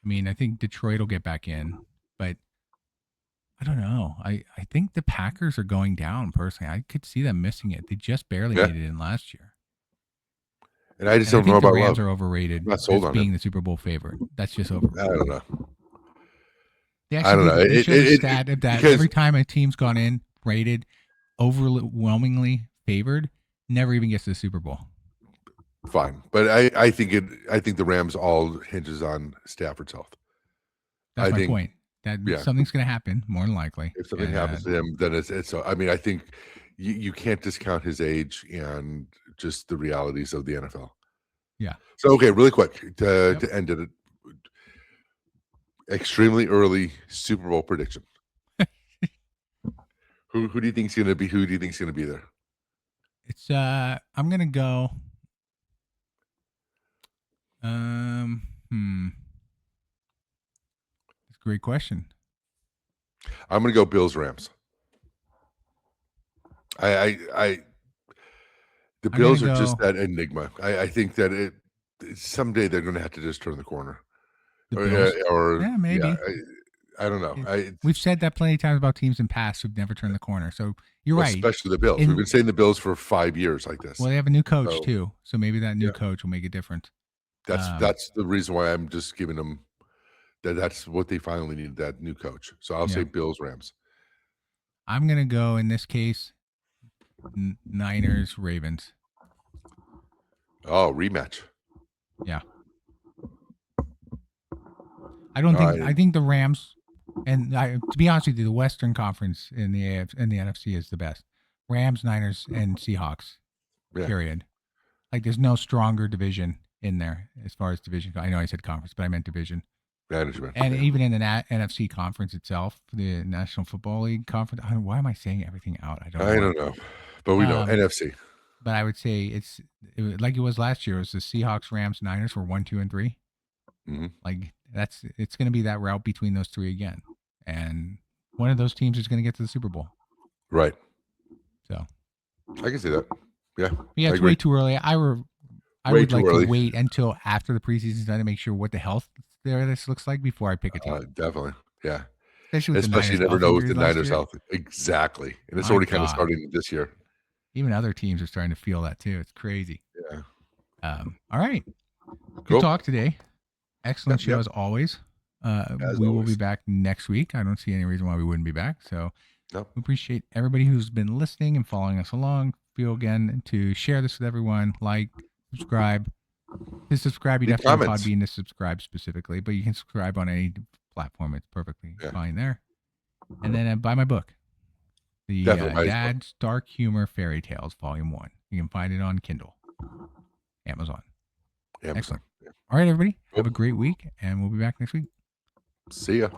Speaker 1: I mean, I think Detroit will get back in. But I don't know. I think the Packers are going down, personally. I could see them missing it. They just barely made it in last year.
Speaker 2: And I just don't know about
Speaker 1: the Rams are overrated as being the Super Bowl favorite. That's just overrated.
Speaker 2: I don't know.
Speaker 1: They actually they showed a stat of that every time a team's gone in rated overwhelmingly favored, never even gets to the Super Bowl.
Speaker 2: Fine, but I think the Rams all hinges on Stafford's health.
Speaker 1: That's my point. That something's going to happen more than likely.
Speaker 2: If something happens to him, then it's. I mean, I think you can't discount his age and just the realities of the NFL.
Speaker 1: Yeah.
Speaker 2: So okay, really quick to end it. Extremely early Super Bowl prediction. Who do you think's going to be? Who do you think's going to be there?
Speaker 1: It's I'm going to go. It's a great question.
Speaker 2: I'm going to go Bills Rams. The Bills are just that enigma. I think that someday they're going to have to just turn the corner. Or
Speaker 1: yeah, maybe.
Speaker 2: Yeah, I don't know.
Speaker 1: We've said that plenty of times about teams in past who've never turned the corner. So you're right.
Speaker 2: Especially the Bills. We've been saying the Bills for 5 years like this.
Speaker 1: Well, they have a new coach too. So maybe that new coach will make a difference.
Speaker 2: That's the reason why I'm just giving them that's what they finally need, that new coach. So I'll say Bills Rams.
Speaker 1: I'm going to go in this case Niners Ravens.
Speaker 2: Oh, rematch.
Speaker 1: Yeah. I think the Rams, and to be honest with you, the Western Conference in the NFC is the best. Rams, Niners, and Seahawks. Yeah. Period. Like there's no stronger division in there as far as division. I know I said conference, but I meant division.
Speaker 2: Management.
Speaker 1: And even in the NFC conference itself, the National Football League conference. Why am I saying everything out? I don't know.
Speaker 2: But we know NFC.
Speaker 1: But I would say it's like it was last year. It was the Seahawks, Rams, Niners were 1, 2, and 3.
Speaker 2: Mm-hmm.
Speaker 1: Like it's going to be that route between those three again, and one of those teams is going to get to the Super Bowl.
Speaker 2: Right.
Speaker 1: So
Speaker 2: I can see that. Yeah.
Speaker 1: Yeah, it's way too early. I would like to wait until after the preseason's done to make sure what the health this looks like before I pick a team.
Speaker 2: Definitely. Yeah.
Speaker 1: Especially
Speaker 2: you never know with the Niners health. Exactly. And it's already kind of starting this year.
Speaker 1: Even other teams are starting to feel that too. It's crazy.
Speaker 2: Yeah.
Speaker 1: All right. Good talk today. Excellent show as always. We will be back next week. I don't see any reason why we wouldn't be back. So we appreciate everybody who's been listening and following us along. Feel again to share this with everyone. Like, subscribe. To subscribe, you definitely have Podbean to subscribe specifically, but you can subscribe on any platform. It's perfectly fine there. And then buy my book, The Dad's Dark Humor Fairy Tales, Volume 1. You can find it on Kindle. Amazon. Excellent. Yeah. All right, everybody. Have a great week, and we'll be back next week.
Speaker 2: See ya.